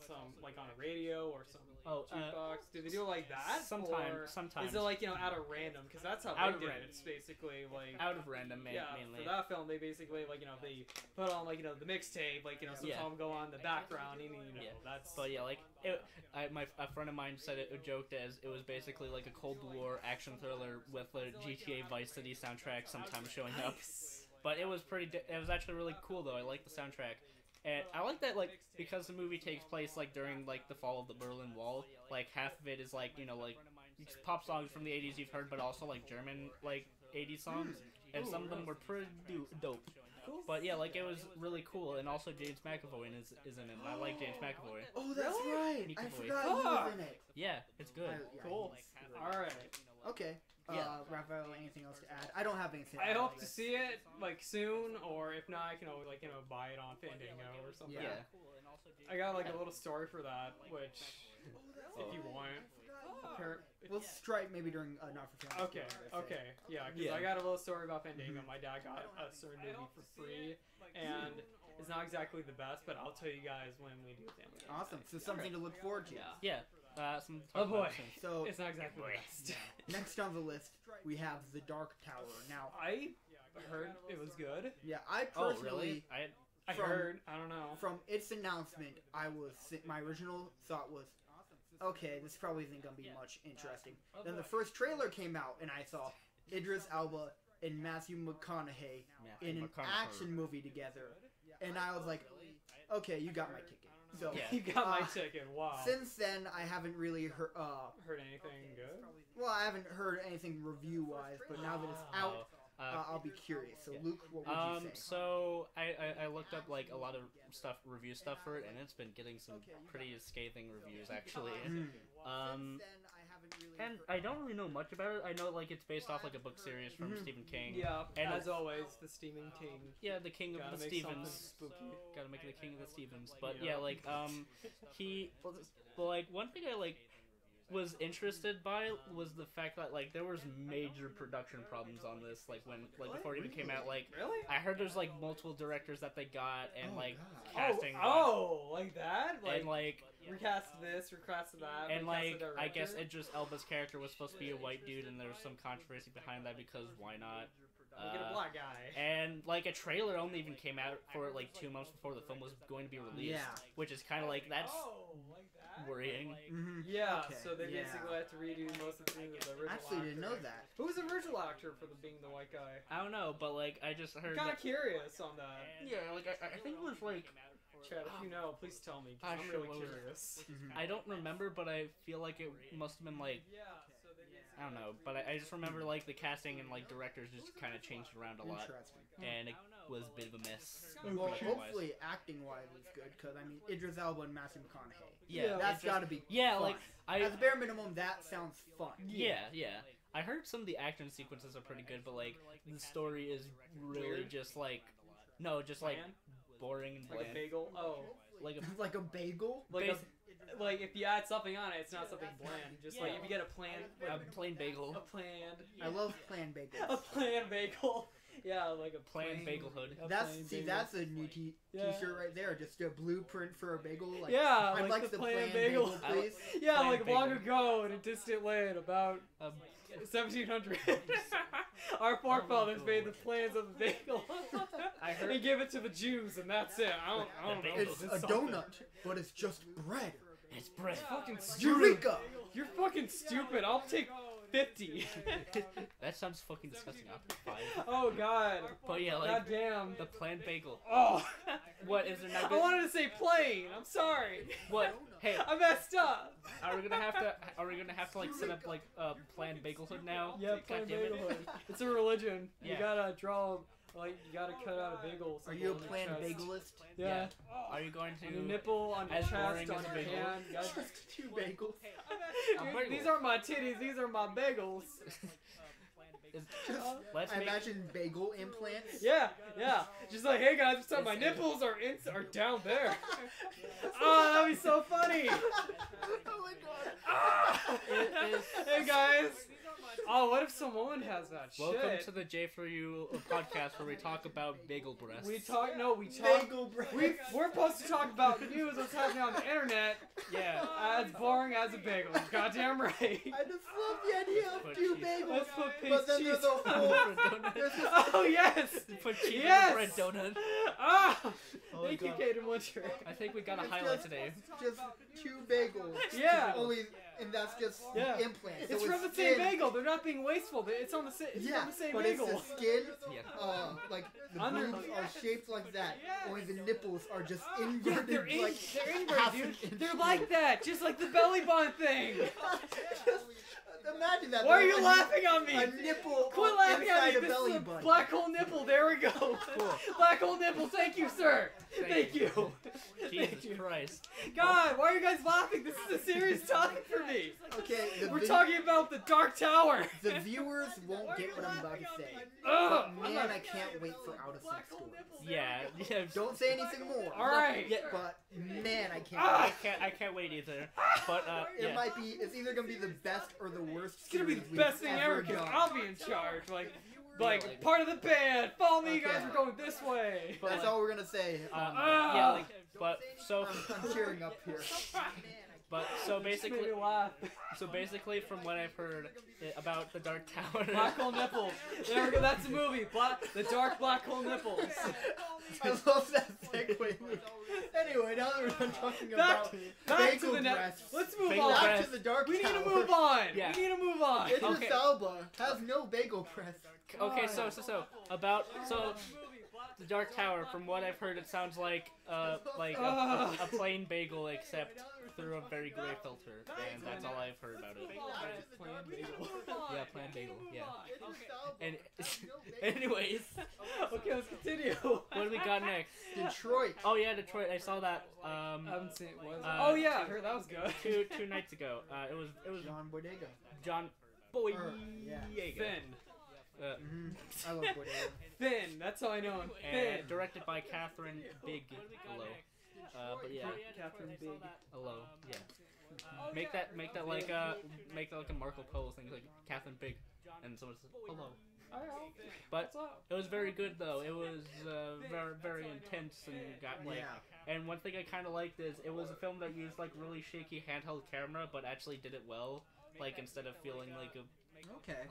some like on a radio or some jukebox? Do they do it like that? Sometimes. Is it like out of random? Because that's how Out they of did random. it. It's basically like out of random mainly. for that film they basically like they put on like the mixtape some song go on in the background and that's. But yeah, like a friend of mine said it joked as it was basically like a Cold War action thriller with a GTA Vice City soundtrack sometimes showing up. But it was it was actually really cool though. I like the soundtrack. And I like that, like, because the movie takes place, like, during, like, the fall of the Berlin Wall, like, half of it is, like, like, pop songs from the 80s you've heard, but also, like, German, like, 80s songs, and some of them were pretty dope. But, yeah, like, it was really cool, and also James McAvoy is in it, and I like James McAvoy. Oh, that's right! I forgot he was in it. Yeah, it's good. Cool. Alright. Okay. Raphael, anything else to add? I don't have anything. I hope to see it like soon, or if not, I can always buy it on Fandango or something. Yeah. I got like a little story for that, which if you want. We'll strike maybe during not for family. Okay, yeah, because I got a little story about Fandango. My dad got a certain movie for free, and it's not exactly the best, but I'll tell you guys when we do family. Awesome. So something to look forward to. Yeah. Oh boy. So it's not exactly the best. Next on the list, we have The Dark Tower. Now, I heard it was good. Yeah, I personally. Oh, really? I heard. I don't know. From its announcement, my original thought was, okay, this probably isn't gonna be much interesting. Then the first trailer came out, and I saw Idris Elba and Matthew McConaughey in an action movie together, and I was like, okay, you got my ticket. So you got my ticket. Wow. Since then, I haven't really heard anything good. Well, I haven't heard anything review-wise, but now that it's out, I'll be curious. So, Luke, what would you say? So I looked up like a lot of review stuff for it, and it's been getting some pretty scathing reviews actually. And I don't really know much about it. I know like it's based off like a book series from Stephen King. Yeah, and as always, the Stephen King. Yeah, the king of the Stephens. Spooky. Gotta make it the king of the Stephens. But yeah, like one thing I like was interested by was the fact that like there was major production problems on this before it even came out. Like really, I heard there's like multiple directors that they got and casting. Like that, and like recast this, recast that, and like I guess Idris Elba's character was supposed to be a white dude, and there was some controversy behind that because why not? Get a black guy. And like a trailer only even came out for like 2 months before the film was going to be released. Yeah. Which is kind of like that's worrying. Yeah. Okay. So they basically had to redo most of the original. Actually, didn't know that. Who was the original actor for being the white guy? I don't know, but like I just heard. I'm kind of curious on that. Yeah, like I think it was like. Chad, if you know, please tell me. I'm really curious. I don't remember, but I feel like it must have been like. I don't know, but I just remember like the casting and like directors just kind of changed around a lot, and it was a bit of a mess. Well, hopefully acting-wise it's good, because I mean Idris Elba and Matthew McConaughey. Yeah, that's gotta be. Yeah, fun. like as a bare minimum, that sounds fun. Yeah. I heard some of the action sequences are pretty good, but like the story is really just like boring and bland. Like a bagel. Oh, like a bagel. Like if you add something on it, it's not something bland. Just like if you get a plain bagel. I love plain bagels. A plain bagel. Yeah, like a plain bagel hood. That's a new t-shirt right there. Just a blueprint for a bagel. Like, yeah, I'd like the plain bagel, please. Yeah, like long ago in a distant land, about 1700. Our forefathers made the plans of the bagel. They give it to the Jews, and that's it. I don't know. It's a donut, but it's just bread. It's bread. Fucking stupid. Eureka! You're fucking stupid. I'll take 50. That sounds fucking disgusting. I'll take 5. Oh god. But yeah, like goddamn. The plain bagel. Oh. What is there not good? I wanted to say plain. I'm sorry. What? Hey, I messed up. Are we gonna have to like set up like a plain bagel hood now? Yeah, plain bagel hood. It's a religion. Yeah. You gotta draw. Like, you gotta cut out a bagel. Are you a plain bagelist? Yeah. Are you going to... On your nipple, on your chest, on your hand. Just 2 bagels. These aren't my titties, these are my bagels. I imagine bagel implants. Yeah. Just like, hey guys, what's up? My nipples are down there. Oh, that'd be so funny. Oh my god. Hey guys. Oh, what if someone has that shit? Welcome to the J4U Podcast, where we talk about bagel breasts. We talk. Bagel breasts. We're supposed to talk about news, what's happening on the internet. Yeah. As boring as a bagel. Goddamn right. I just love the idea of 2 bagels. Let's put but then cheese there's a whole... Oh yes. Put cheese on a bread donut. Ah. Oh, thank you, Caden Winter. I think we got a highlight today. Just 2 bagels. Yeah. And that's just implants. It's so from the same bagel. They're not being wasteful. It's on the same but bagel. It's the skin. Like the boobs are shaped like that. Only the nipples are just inverted. They're inverted, dude. They're like that, just like the belly button thing. Imagine that. Why are you laughing on me? A nipple. Quit laughing at me. A belly This is a button. black hole nipple. There we go. Cool. Black hole nipple. Thank you, sir. Thank you. Jesus Christ. God, why are you guys laughing? This is a serious topic for me. Okay, the We're talking about the Dark Tower. The viewers won't get what I'm about to say. Ugh. But man, I can't wait for Out of Sync stories. Yeah. Don't say anything more. All right. Yeah. But man, I can't. I can't wait either. But It yeah. might be. It's either gonna be the best or the worst. It's gonna be the series best we've thing ever because done. I'll be in charge. Like part of the band. Follow me, you guys. Okay. We're going this way. That's all we're gonna say. Yeah, like, but so, I'm cheering up here. but so Just made basically, me laugh. from what I've heard about the Dark Tower. Black hole nipples. There we go. That's a movie. The dark black hole nipples. I love that segue. Anyway, now that we're done talking Back about to bagel the net. breasts, Let's move Bagel on. back breast. to the Dark We need Tower. to move on. Yeah. We need to move on. Idris Okay. Elba has no bagel press. Okay, so the Dark Tower. From what I've heard, it sounds like a plain bagel except through a very gray filter, and that's all I've heard about it. Yeah, plain bagel. Yeah. And anyways, Okay, let's continue. what do we got next? Detroit. Oh yeah, Detroit. I saw that. I haven't seen it. Uh, Oh yeah, I heard that was good. two nights ago. It was John Bodega. John Boyega. Finn. I love Bodega. Finn. That's how I know him. Finn. And directed by Catherine Bigelow. But yeah, Catherine Big. hello. Yeah. Make that like a Marco Polo thing, like Catherine Big, and someone says hello. But it was very good though. It was very very intense and got like. Yeah. And one thing I kind of liked is it was a film that used like really shaky handheld camera, but actually did it well. Like instead of feeling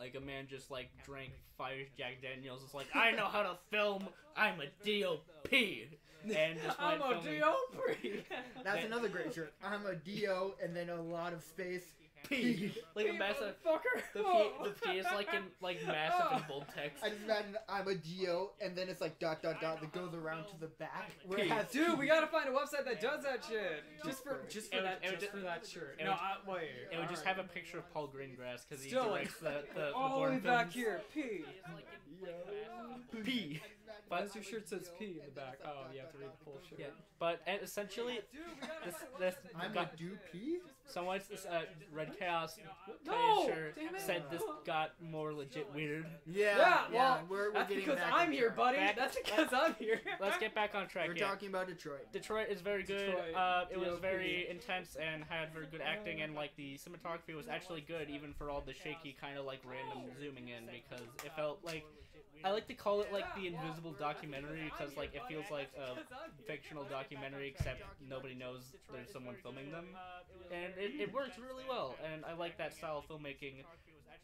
like a man just like drank 5 Jack Daniels, it's like I know how to film. I'm a DOP. And just I'm a DOP. That's another great shirt. I'm a DO and then a lot of space. P. Like a massive. Fucker. The P is like in massive in bold text. I just imagine I'm a DO and then it's like ... that goes around to the back. Where it has Dude, we gotta find a website that does that shit. Just for for that shirt. it No, would- wait. It would just have a picture of Paul Greengrass because he Still, directs the all the way Bourne back films. here. P. P. Why does your shirt says P in the back? Oh, you have to read the full shirt. Yeah, but essentially, this I'm got a DP? someone Red Chaos No! shirt Damn it. said this got more legit weird. Yeah, well, we're that's getting because back I'm on here, track. buddy. Back- That's because I'm here. Let's get back on track. We're Yeah. talking about Detroit. Detroit is very good. Detroit, It was DOP. very intense and had very good acting, and like the cinematography was actually good, even for all the shaky kind of like random zooming in, because it felt like I like to call it like the invisible documentary because like it feels like a fictional documentary except nobody knows there's someone filming them, and it works really well, and I like that style of filmmaking.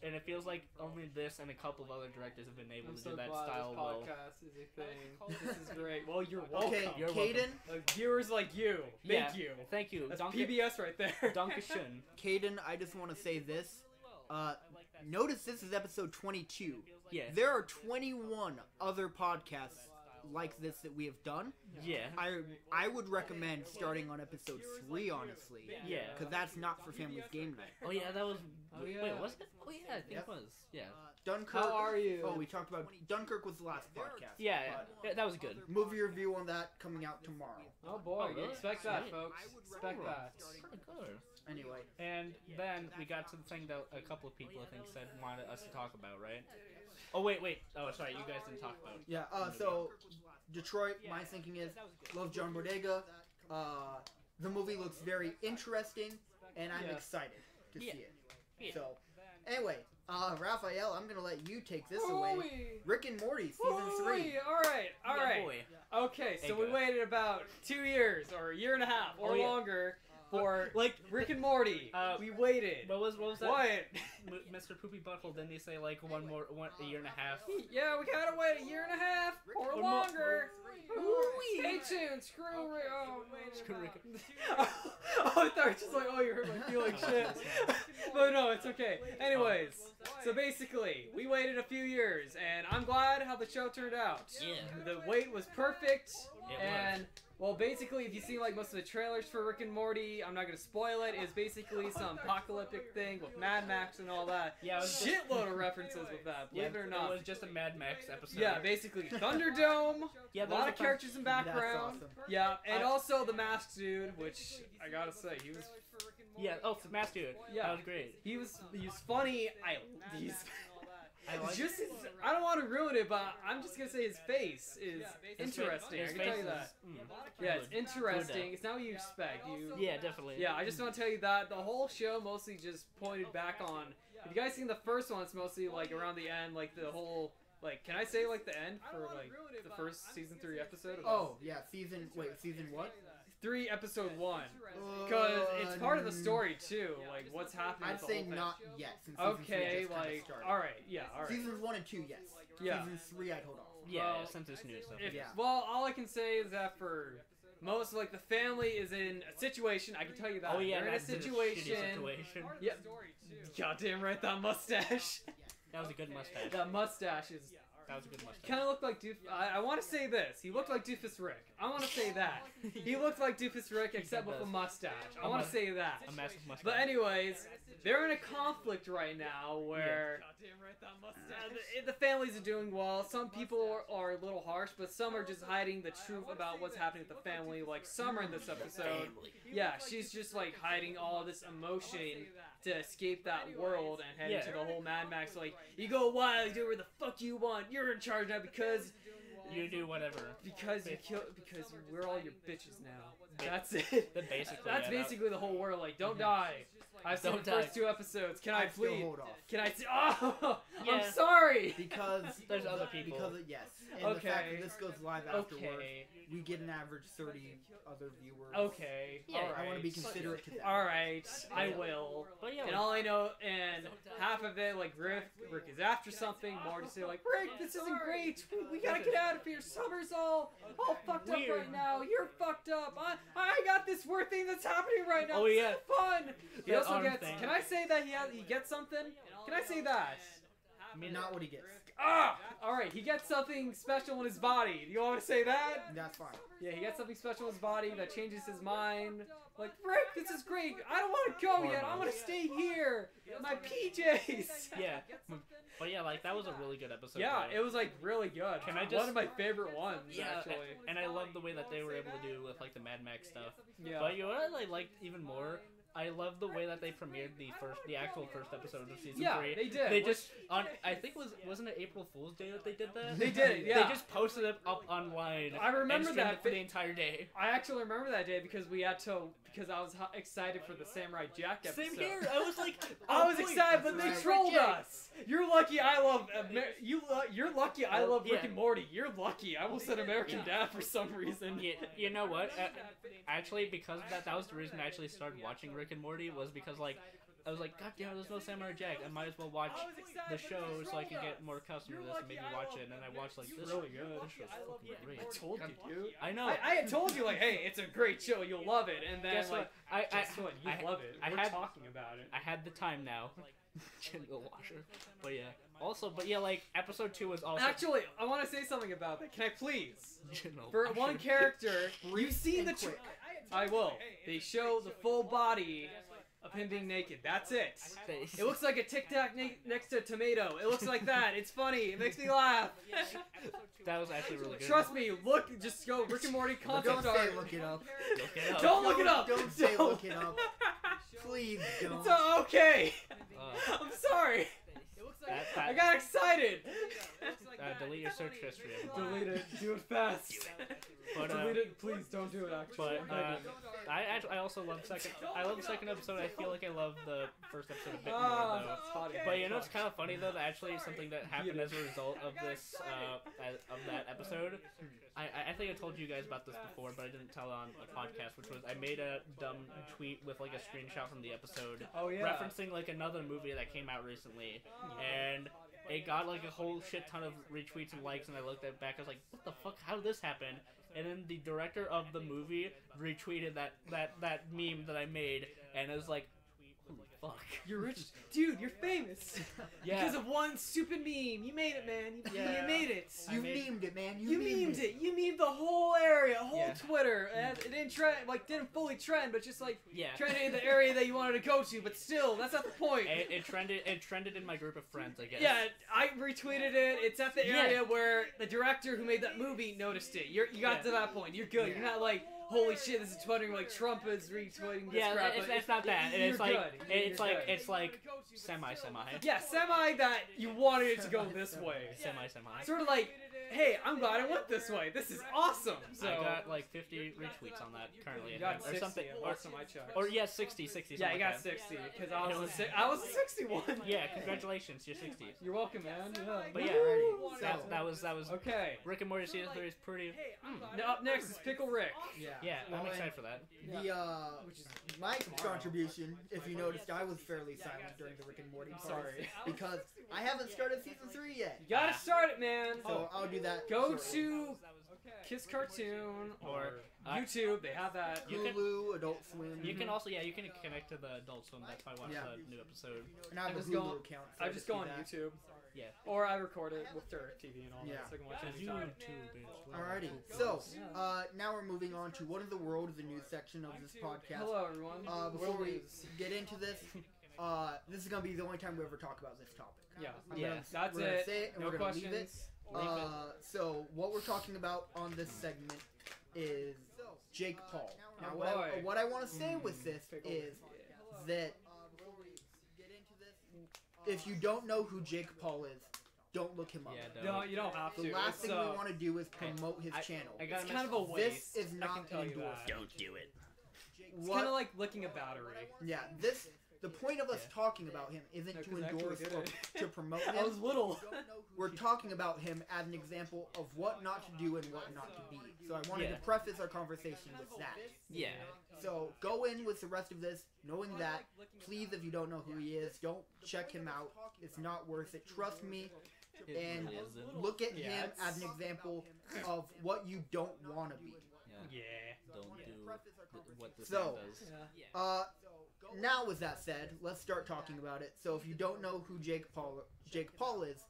And it feels like only this and a couple of other directors have been able I'm to so do that glad style this well. podcast is a thing. This is great. Well, you're welcome. Okay, You're Caden. Viewers like you. Thank you. Thank you. That's Danke- PBS right there. Dankeschön. Caden, I just want to say this. Notice this is episode 22. Yeah. There are 21 other podcasts like this that we have done. Yeah. I would recommend starting on episode 3, honestly. Yeah. Because that's not for Family's Game Night. Oh yeah, that was. Oh, yeah. Wait, was it? Oh yeah, I think Yep. it was. Yeah. Dunkirk. How are you? Oh, we talked about Dunkirk was the last podcast. Yeah, yeah, that was good. Movie review on that coming out tomorrow. Oh boy, Oh, really? expect that, Sweet. folks. Expect that. Pretty good. Anyway, And then we got to the thing that a couple of people I think said wanted us to talk about, right? Oh wait. Oh sorry, you guys didn't talk about it. yeah. So Detroit. My thinking is love John Bodega. The movie looks very interesting, and I'm Yeah. excited to Yeah. see it. Yeah. So, anyway, Raphael, I'm gonna let you take this Woo-wee. away. Rick and Morty season 3. All right. Yeah, boy. Okay, so we Ego. waited about 2 years or a year and a half or Oh, yeah. longer for Like Rick and Morty. We waited. What was that? What? Mr. Poopy Butthole, didn't he say like a year and a half? Yeah, we gotta wait a year and a half or Or more. longer. Ooh-wee. Stay tuned. Screw Rick. Oh, man. Screw Rick. Oh, I thought you were just like, oh, you hurt my feelings, shit. But no, it's okay. Anyways, so basically, we waited a few years, and I'm glad how the show turned out. Yeah. The wait was perfect, It and well, basically, if you see like most of the trailers for Rick and Morty, I'm not gonna spoil it. It's basically some apocalyptic thing with Mad Max and all that. Yeah, it was shitload of references with that. Believe it or not, it was just a Mad Max episode. Yeah, basically Thunderdome. Yeah, a lot of characters in background. That's awesome. Yeah, and also the masked dude, which I gotta say, he was. Yeah. Oh, Masked Dude. Yeah, that was great. He was funny. He's. I like just his, I don't want to ruin it, but I'm just gonna say his face is interesting. I can tell you that. Yeah, it's interesting. It's not what you expect. Yeah, definitely. Yeah, I just want to tell you that the whole show mostly just pointed back on. If you guys seen the first one, it's mostly like around the end, like the whole. Like, can I say like the end for like the first season 3 episode? Oh yeah, season what? 3 episode 1, because it's part of the story too. Like what's happening. I'd with the say whole thing. not yet. Since Okay, season 3 like just started. all right, yeah, all right. Seasons 1 and 2, yes. Yeah. Season 3, I'd hold off. Yeah, Well, since it's new stuff. If, Yeah. Well, all I can say is that for most, like, the family is in a situation. I can tell you that. Oh yeah, they're in a that's a shitty situation. Yeah. Goddamn right, that mustache. That was a good mustache. That mustache is. That was a good mustache. Kind of looked like Doofus. I want to say this. He looked like Doofus Rick. I want to say that. He looked like Doofus Rick except with a mustache. I want to say that. A massive mustache. But anyways, they're in a conflict right now where the families are doing well. Some people are a little harsh, but some are just hiding the truth about what's happening with the family. Like Summer in this episode. Yeah, she's just like hiding all this emotion to escape that world and head into the whole Mad Max. Like, you go wild, you do whatever the fuck you want. You're in charge now because you do whatever. Because we're all your bitches now. That's it. That's basically the whole world. Like, don't die. I've seen the first 2 episodes. Can I please? Hold off. Can I? Oh, Yeah. I'm sorry. Because there's other people. Yes. And the fact that this goes live afterwards, we get an average 30 other viewers. Okay. Yeah, all right. I want to be considerate to that. All right, I will. But yeah, and all I know, and half of it, like Rick is after something. Morty say like, Rick, this isn't great. We gotta get out of here. Summer's all fucked up right now. You're fucked up. I got this weird thing that's happening right now. Oh yeah, it's fun. He also gets. Thing. Can I say that he gets something? Can I say that? I mean, not what he gets. All right. He gets something special in his body. Do you want me to say that? That's fine. Yeah, he gets something special in his body that changes his mind. Like, Rick, this is great. I don't want to go yet. I want to stay here. My PJs. Yeah. But yeah, like, that was a really good episode. Yeah, it was, like, really good. One of my favorite ones, actually. And I love the way that they were able to do with, like, the Mad Max stuff. Yeah. But you know what I liked even more? I love the way that they premiered the actual first episode of season 3. Yeah, they did. They just I think wasn't it April Fool's Day that they did that? They did, yeah. They just posted it up online. I remember that for the entire day. I actually remember that day because I was excited for the Samurai Jack episode. Same here. I was like, I was excited, but they trolled us. You're lucky. I love you're lucky. I love Rick and Morty. You're lucky. I almost said American Dad for some reason. You know what? Actually, because of that was the reason I actually started watching Rick and Morty, was because like I was like, God damn, there's no Samurai Jack. I might as well watch the show so I can get more accustomed to this and maybe watch it. And then I watched like this. Really good. This show's fucking great. I told you, dude. I know. I had told you like, hey, it's a great show. You'll love it. And then guess like, what? You love it. We're talking about it. I had the time now. The washer. But yeah. Also, but yeah, like episode 2 was also. Actually, I want to say something about that. Can I please? For one character, you've seen the. I will. They show the full body of him being naked. That's it. It looks like a Tic Tac next to a tomato. It looks like that. It's funny. It makes me laugh. That was actually really good. Trust me. Look. Just go. Rick and Morty concept art. Don't say look it up. Don't look it up. Don't say look it up. Please don't. It's okay. I'm sorry. I got excited. Delete your search history. Delete it. Do it fast. But, delete it. Please don't do it. Actually. But I also love the second episode. I feel like I love the first episode a bit more though. But you know it's kind of funny though that actually something that happened as a result of this of that episode. I think I told you guys about this before, but I didn't tell on a podcast, which was I made a dumb tweet with like a screenshot from the episode referencing like another movie that came out recently, and it got like a whole shit ton of retweets and likes, and I looked at it back, I was like, what the fuck, how did this happen? And then the director of the movie retweeted that meme that I made, and it was like, Holy fuck. You're rich, dude. You're famous. Yeah. Because of one stupid meme. You made it, man. You made it. You memed it, man. You memed it. You memed the whole area, whole Twitter. And it didn't trend, didn't fully trend, but just trended in the area that you wanted to go to. But still, that's not the point. It trended in my group of friends, I guess. Yeah, I retweeted it. It's at the area where the director who made that movie noticed it. You got to that point. You're good. You're not like, holy shit, this is tweeting like Trump is retweeting this crap. It's not that. It's like semi. Yeah, semi that you wanted it to go this way. Semi. Sort of like, hey, I'm glad it went this way. This is awesome. So I got like 50 retweets on that currently. You got 60 or something. last time I checked. Or 60. Yeah, you got 60 because I was a 61. Yeah, congratulations, you're 60. You're welcome, man. Yeah. But yeah, that was okay. Rick and Morty season 3 is pretty. Now up next is Pickle Rick. Yeah, I'm excited for that. My contribution, if you noticed, I was fairly silent during the Rick and Morty part. Sorry. Because I haven't started season 3 yet. You gotta start it, man. So I'll do that. Go to Kiss Cartoon or YouTube. They have that. Hulu, Adult Swim. You can also, you can connect to the Adult Swim. That's how I watch the new episode. And I have a Hulu account. So I just go on YouTube. Yeah. Or I record it with DirecTV and all that, so I can watch it anytime. Alrighty. So, now we're moving on to What in the World, the news section of this podcast. Hello, everyone. Before we get into this, this is going to be the only time we ever talk about this topic. That's we're it. Gonna say it and No we're gonna questions. Leave it. So, what we're talking about on this segment is Jake Paul. Now, what I want to say with this is that if you don't know who Jake Paul is, don't look him up. No, you don't have to. The last thing we want to do is promote his channel. It's kind of a waste. This is not Don't do it. It's kind of like licking a battery. Yeah, the point of us talking about him isn't to endorse or to promote him. I was little. We're talking about him as an example of what not to do and what not to be. So I wanted to preface our conversation with that. Yeah. So go in with the rest of this knowing that. Please, if you don't know who he is, don't check him out. It's not worth it. Trust me. And look at him as an example of what you don't want to be. Don't do what this man does. Now with that said, let's start talking about it. So if you don't know who Jake Paul is,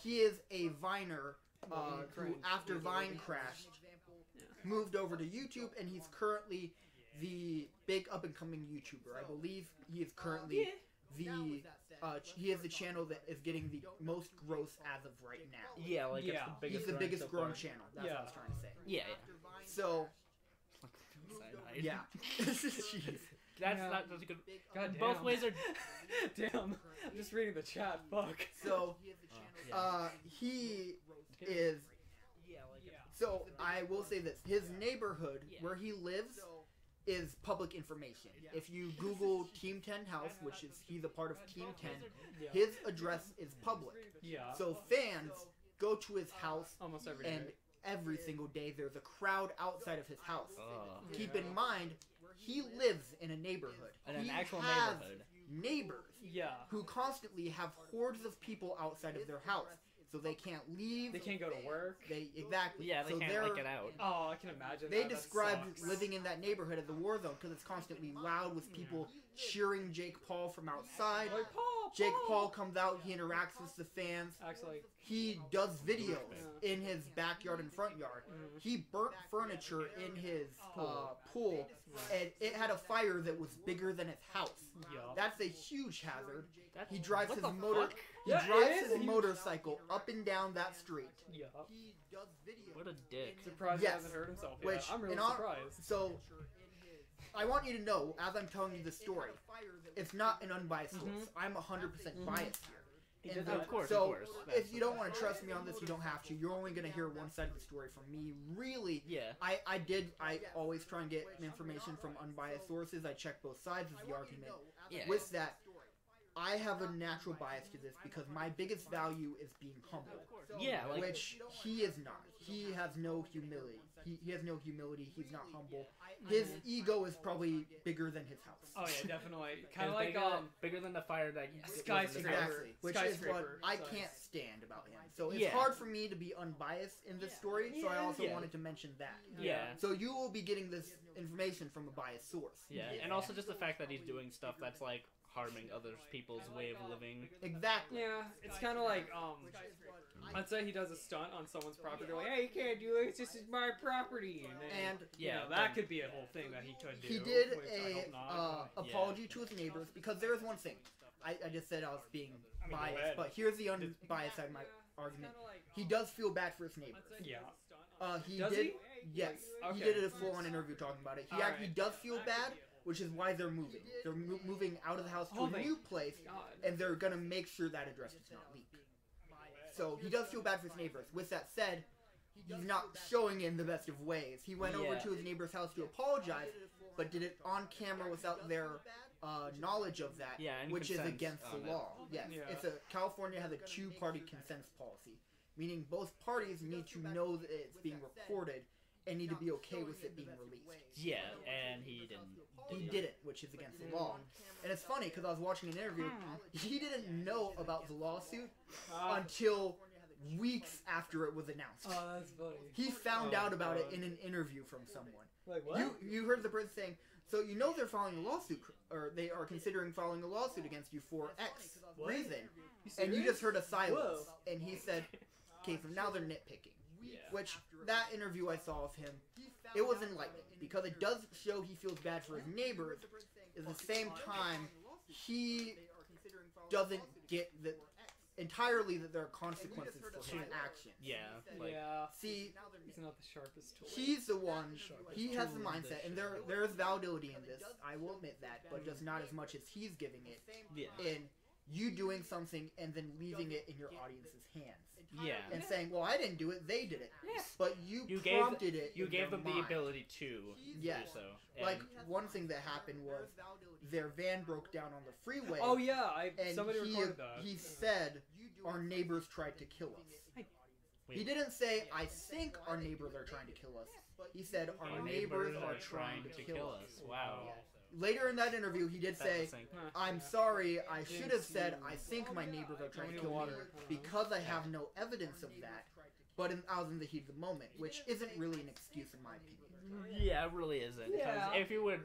he is a Viner who, after Vine crashed, moved over to YouTube, and he's currently the big up-and-coming YouTuber. I believe he is currently he is the channel that is getting the most growth as of right now. Yeah, like it's the biggest. He's the biggest growing channel. That's what I was trying to say. Yeah. So. Yeah. Jeez. That's a good. God damn. Both ways are. Damn. I'm just reading the chat. Fuck. So, he is. So I will say this: his neighborhood where he lives is public information. If you Google Team 10 House, which is he's a part of Team 10, his address is public. Yeah. So fans go to his house almost every and day. Every single day there's a crowd outside of his house. Keep in mind, he lives in a neighborhood. In an actual has neighborhood. Neighbors who constantly have hordes of people outside of their house. So they can't leave. They can't go to work. Exactly. Yeah, they can't get out. Oh, I can imagine. They describe living in that neighborhood as a war zone because it's constantly loud with people cheering Jake Paul from outside. Like, Jake Paul comes out, he interacts with the fans. Actually, he does videos in his backyard and front yard. He burnt furniture in his pool, and it had a fire that was bigger than his house. That's a huge hazard. He drives his motorcycle up and down that street. He does videos. What a dick. Surprised he hasn't hurt himself yet. I'm really surprised. So, I want you to know, as I'm telling you the story, it's not an unbiased source. I'm 100% biased here. And of course. If you don't want to trust me on this, you don't have to. You're only going to hear one side of the story from me. Really, I always try and get information from unbiased sources. I check both sides of the argument. With that, I have a natural bias to this because my biggest value is being humble. Which he is not. He has no humility. He has no humility. He's not humble. His ego is probably bigger than his house. Oh yeah, definitely. Kind of like bigger than the fire that skyscraper. Exactly. Which is what I can't stand about him. So it's hard for me to be unbiased in this story. So I also wanted to mention that. So you will be getting this information from a biased source. And also just the fact that he's doing stuff that's like harming other people's way of living. Exactly. Yeah, it's kind of like, let's say he does a stunt on someone's property, like, hey, you can't do it, it's just my property. And that could be a whole thing that he could do. He did which I hope not, apology to his neighbors, because there is one thing. I just said I was being biased, but here's the unbiased side of my argument. He does feel bad for his neighbors. Yeah. Does he? Yes. Okay. He did a full-on interview talking about it. He actually does feel bad, which is why they're moving. They're moving out of the house to a new place, and they're going to make sure that address does not leak. So he does feel bad for his neighbors. With that said, he's not showing it in the best of ways. He went over to his neighbor's house to apologize, but did it on camera without their knowledge of that, which is against the law. Yes, California has a two-party consent policy, meaning both parties need to know that it's being recorded and need to be okay with it being released. Yeah, and he didn't. He didn't, which is against the law. And it's funny, because I was watching an interview, he didn't know about the lawsuit until weeks after it was announced. Oh, that's funny. He found out about it in an interview from someone. Like, what? You heard the person saying, so you know they're filing a lawsuit, or they are considering filing a lawsuit against you for X reason. And you just heard a silence. And he said, okay, so now they're nitpicking. Which, that interview I saw of him, it was enlightening, because it does show he feels bad for his neighbors. At the same time, he doesn't get that entirely that there are consequences for his actions. See, he's not the sharpest tool. He's the one. He has the mindset, and there is validity in this. I will admit that, but just not as much as he's giving it. In you doing something and then leaving it in your audience's hands. And saying, well, I didn't do it, they did it. But you prompted it. You gave them the ability to do so. Like, one thing that happened was their van broke down on the freeway. Oh, yeah. Somebody he, recorded that. He said, our neighbors tried to kill us. He didn't say, I think our neighbors are trying to kill us. He said, our neighbors are trying to kill us. Wow. Later in that interview, he did say, I'm sorry, I should have said, I think my neighbors are trying to kill me, because I have no evidence of that. But I was in the heat of the moment, which isn't really an excuse in my opinion. Yeah, it really isn't. Because if you would,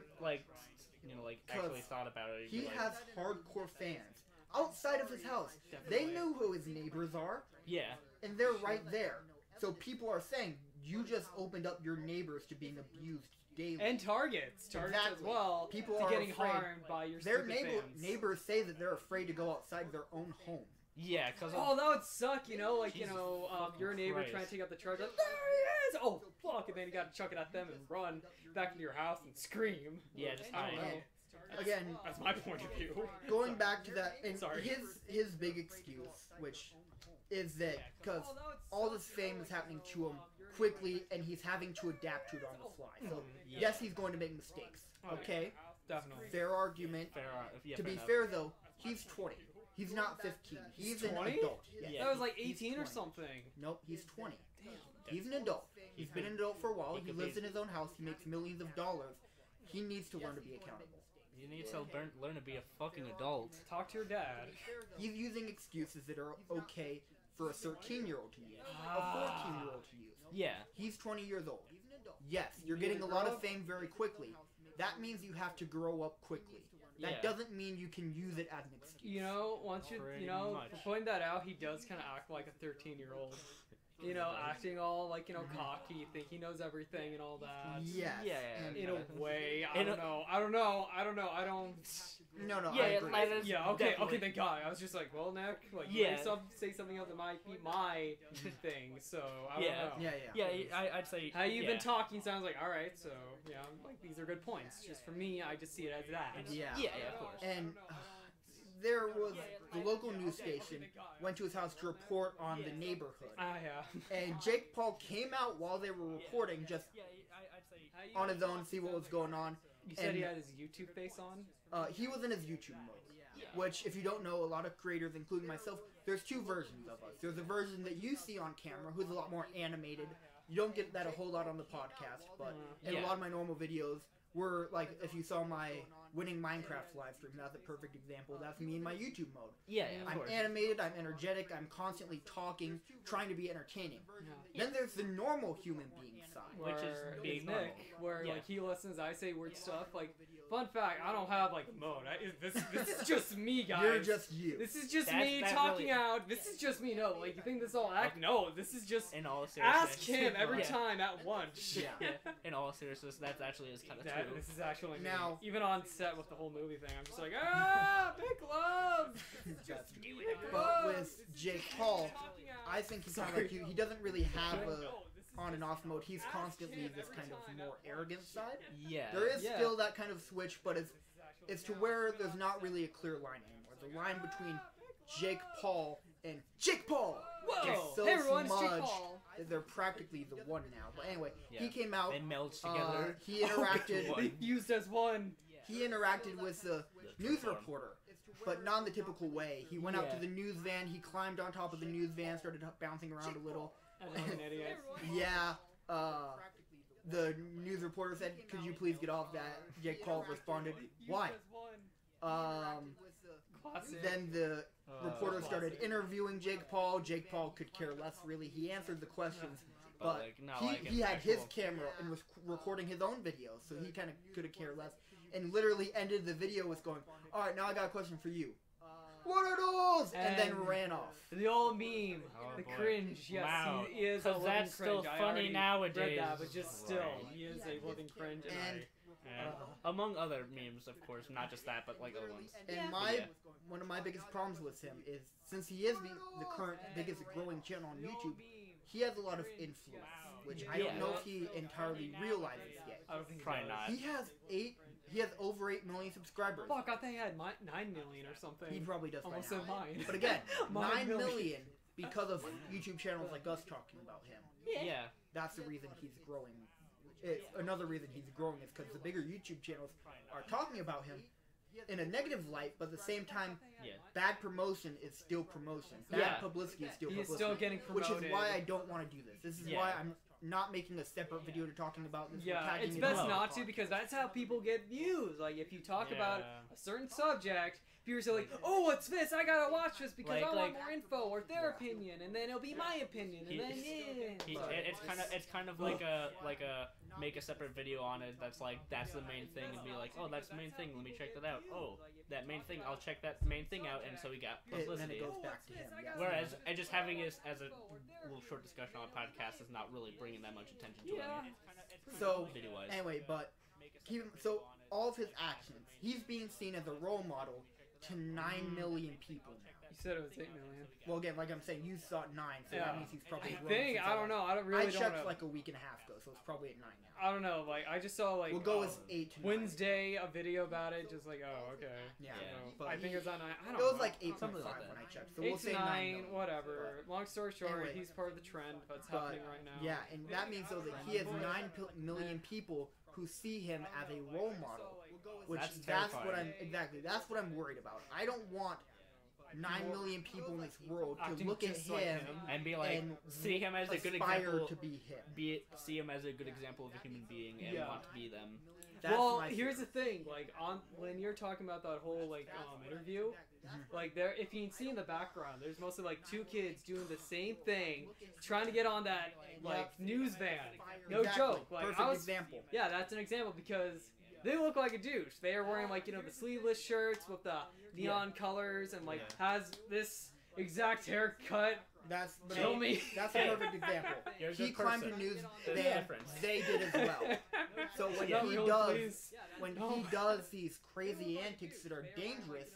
actually thought about it, he has hardcore fans outside of his house. They knew who his neighbors are. Yeah. And they're right there. So people are saying, you just opened up your neighbors to being abused daily. And targets as well. People to are getting afraid. harmed by your Their stupid fans. neighbors say that they're afraid to go outside their own home. Yeah, because that would suck, your neighbor trying to take out the trash, like, there he is! Oh, fuck, and then you gotta chuck it at them and run back into your house and scream. Yeah, just I don't know. Again, that's my point of view. Going back to that, and his big excuse, which is that because all this fame is happening to him quickly, and he's having to adapt to it on the fly. So yes, he's going to make mistakes. Okay, definitely. Fair argument. To be fair though, he's 20. He's not 15. He's an adult. Yeah. That was like 18 or something. Nope, he's 20. He's an adult. He's been an adult for a while. He lives in his own house. He makes millions of dollars. He needs to learn to be accountable. You need to learn to be a fucking adult. Talk to your dad. He's using excuses that are okay for a 13-year-old to use, a 14-year-old to use. Yeah. He's 20 years old. Yes, you're getting a lot of fame very quickly. That means you have to grow up quickly. That doesn't mean you can use it as an excuse. For pointing that out, he does kind of act like a 13-year-old. Acting all cocky, think he knows everything and all that. Yes. Yeah. In a way, I don't know. No, yeah, I agree. Okay, thank God. I was just like, well, Nick, say something else that might be my thing, so I don't know. Yeah, I'd say... How you've been talking sounds like, alright, so, these are good points. Just for me, I just see it as that. Yeah, of course. And there was... The local news station went to his house to report on the neighborhood. And Jake Paul came out while they were reporting, just on his own, see what was going on. You said he had his YouTube face on? He was in his YouTube mode. Which, if you don't know, a lot of creators, including myself, there's two versions of us. There's a version that you see on camera, who's a lot more animated. You don't get that a whole lot on the podcast, but in a lot of my normal videos, were like, if you saw my winning Minecraft live stream, that's a perfect example. That's me in my YouTube mode. Yeah, of I'm course. animated, I'm energetic, I'm constantly talking, trying to be entertaining. Yeah. Then there's the normal human being side. Which is Where being it's normal. Nick, where Yeah. like he listens, I say weird stuff. Like, fun fact, I don't have like a mode. This is just me, guys. You're just you. This is just That's- me that talking really- out. This is just me. No, like you think this all act? No, this is just In all seriousness. ask him every Yeah. time at lunch. Yeah. Yeah. In all seriousness, that actually is kind of true. This is actually me. Now- Even on set with the whole movie thing, I'm just like, big love. But with Jake Paul, I think he's kind of like you. He doesn't really have a on and off mode. He's constantly this kind of more arrogant side. Yeah. There is Yeah. still that kind of switch, but it's to where there's not really a clear line anymore. The line between Jake Paul and Jake Paul Whoa! is so Hey everyone, it's Jake smudged Paul. that they're practically the one now. But anyway, Yeah. he came out. They meld together. He interacted. One. Used as one. He interacted with the news reporter, but not in the typical way. He went out Yeah. to the news van. He climbed on top of the news van, started bouncing around a little. I'm like an idiot. Yeah. The news reporter said, "Could you please get off that?" Jake Paul responded, "Why?" Classic. Then the reporter started interviewing Jake Paul. Jake Paul could care less, really. He answered the questions, but like, not he, like an he had his actual- camera and was recording his own videos, so he kind of could have cared less. And literally ended the video with going, "All right, now I got a question for you. What are those?" And then And- ran off. The old meme, Oh, the boy. cringe. Yes, Wow. he is a 'Cause living that's still cringe. I funny already nowadays. Read that, but just still, Right. he is a living cringe. And Among other memes, of course, not just that, but like other ones. and one of my biggest problems with him is, since he is the current biggest growing channel on YouTube, he has a lot of influence, which I don't know if he entirely realizes yet. I don't think he Probably does. not. He has over 8 million subscribers. Fuck, I think I had 9 million or something. He probably does by Almost now. said mine. But again, 9 9 million because of YouTube channels like us talking about him. Yeah. That's the reason he's growing. Another reason he's growing is because the bigger YouTube channels are talking about him in a negative light, but at the same time, Yeah. bad promotion is still promotion. Bad Yeah. publicity is still He is publicity. still getting Which promoted. is why I don't want to do this. This is Yeah. why I'm not making a separate video to talking about this. We're Yeah, tagging it's it best in the not to podcast. because that's how people get views. Like if you talk about Yeah. a certain subject, people are like, "Oh, what's this? I gotta watch this because I want Like- more info or their opinion, and then it'll be my opinion, and then It's kind of like a make a separate video on it. That's the main thing, and be like, oh, that's the main thing. Let me check that out. Oh, that main thing. I'll check that main thing out, and so we got And then publicity. it goes back to him. Yeah. Whereas, and just having it as a little short discussion on a podcast is not really bringing that much attention to Yeah. it. So Video-wise. anyway, but all of his actions, he's being seen as a role model to 9 million people now. You said it was 8 million. Well, again, like I'm saying, you saw 9, so Yeah. that means he's probably I grown think since I don't know. I don't really I don't checked know. like a week and a half ago, so it's probably at 9 now. I don't know. Like I just saw like We'll go with 8 to 9. Wednesday a video about it. Just like okay. Yeah, Yeah. but I think it was on 9. I don't it know. was like 8.5 Something like when that. I checked. So 8 we'll to say 9, 9. whatever. Long story short, Anyway. he's part of the trend that's But, happening right now. Yeah, and that means though that he has 9 million people who see him as a role model, which That's that's what terrifying. that's what I'm worried about. I don't want 9 million people in this world to Acting look at just like him him. And be like, and see him as a good aspire example. to be him. See him as a good example of a human being and Yeah. want to be them. That's Well, my here's fear. the thing. Like when you're talking about that whole like interview, like there, if you can see in the background, there's mostly like 2 kids doing the same thing, trying to get on that like news van. No Exactly. joke. Like Perfect I was, example. yeah, that's an example because they look like a douche. They are wearing like the sleeveless shirts with the neon colors and like has this exact haircut. That's Kill me. That's a perfect example. You're a He good climbed person. a news There's a van. difference. They did as well. So when No, he no, does, please. when No. he does these crazy antics that are dangerous,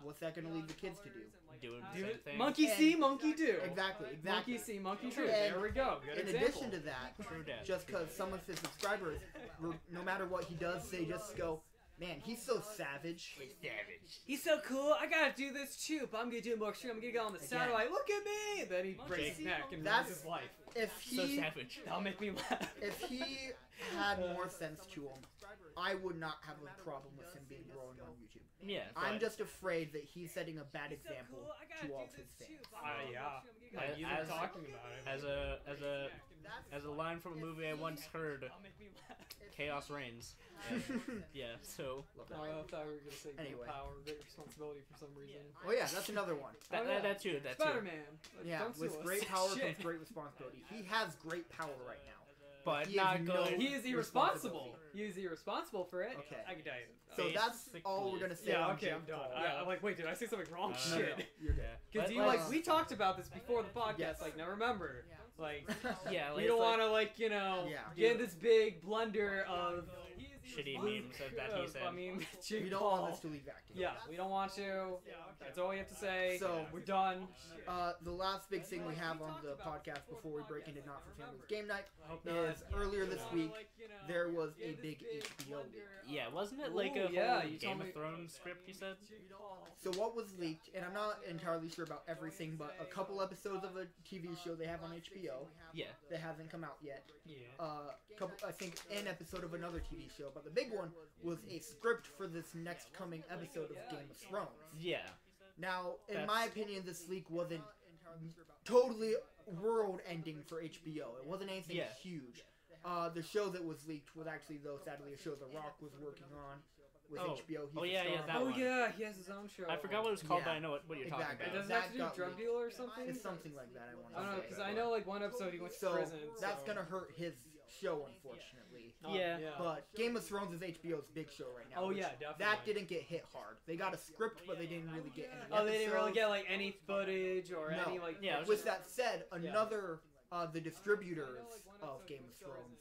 what's that going to leave the kids to do? Doing the Do same it. thing. Monkey And- see, monkey do. Exactly. Monkey see, monkey do. And There we go. Good In example. addition to that, True dat. just because some of his subscribers, no matter what he does, they just go, man, he's so savage. He's so cool. I gotta do this too, but I'm gonna do more extreme. I'm gonna get on the satellite. Look at me. Then he breaks his neck and That's- loses his life. If So he, savage. That'll make me laugh. if he had more sense to him, I would not have a problem with him being growing on YouTube. Yeah. I'm just afraid that he's setting a bad example to all of his fans. Yeah. Like, you've been talking about it. As a line from a movie I once heard, chaos reigns. And, yeah, so. I thought we were going to say Anyway. power, great responsibility for some reason. Oh yeah, that's another one. That too. Spider-Man. Yeah, Don't sue with us. great power Shit. comes great responsibility. He has great power right now. But He has not no- good. He is irresponsible. He is irresponsible for it. Okay. I can tell you. So that's all we're gonna say. Yeah, on okay, Jake I'm done. Paul. I'm like, wait, did I say something wrong? No, Shit. no. You're good. Because Let- you let's- we talked about this before the podcast. Yes. Like, now remember, like, Yeah, we don't want to Yeah. get this big blunder of shitty memes that he said. I mean, Jake We don't Paul. want this to leave acting. Yeah, we don't want to. That's all we have to say. So- we're done. The last big thing we have on the podcast before we break into Not for Families Game Night Hope is earlier this week there was a big HBO leak. Yeah, wasn't it like Ooh, a yeah, whole you Game told of me- Thrones script? You said. So what was leaked, and I'm not entirely sure about everything, but a couple episodes of a TV show they have on HBO Yeah. that hasn't come out yet. Yeah. I think an episode of another TV show, but the big one was a script for this next coming episode of Game of Thrones. Yeah. Now, in That's- my opinion, this leak wasn't totally world-ending for HBO. It wasn't anything Yeah. huge. The show that was leaked was actually, though, sadly, a show The Rock was working on with Oh. HBO. He's Oh, a yeah, star yeah, on that Oh one. yeah, he has his own show. I forgot what it was called, Yeah. but I know what you're talking Exactly. It about. doesn't That have to do got drug leaked. deal or something. It's something like that, I want I don't know, to because say. I know like one episode he went to So, prison. that's so. gonna hurt his show, unfortunately. Yeah. But Game of Thrones is HBO's big show right now. Oh, which yeah, definitely. That didn't get hit hard. They got a script, but they didn't really get any Oh, they didn't really episodes. get like any footage or No. any like. Yeah, it was With that said, another the distributors of Game of Thrones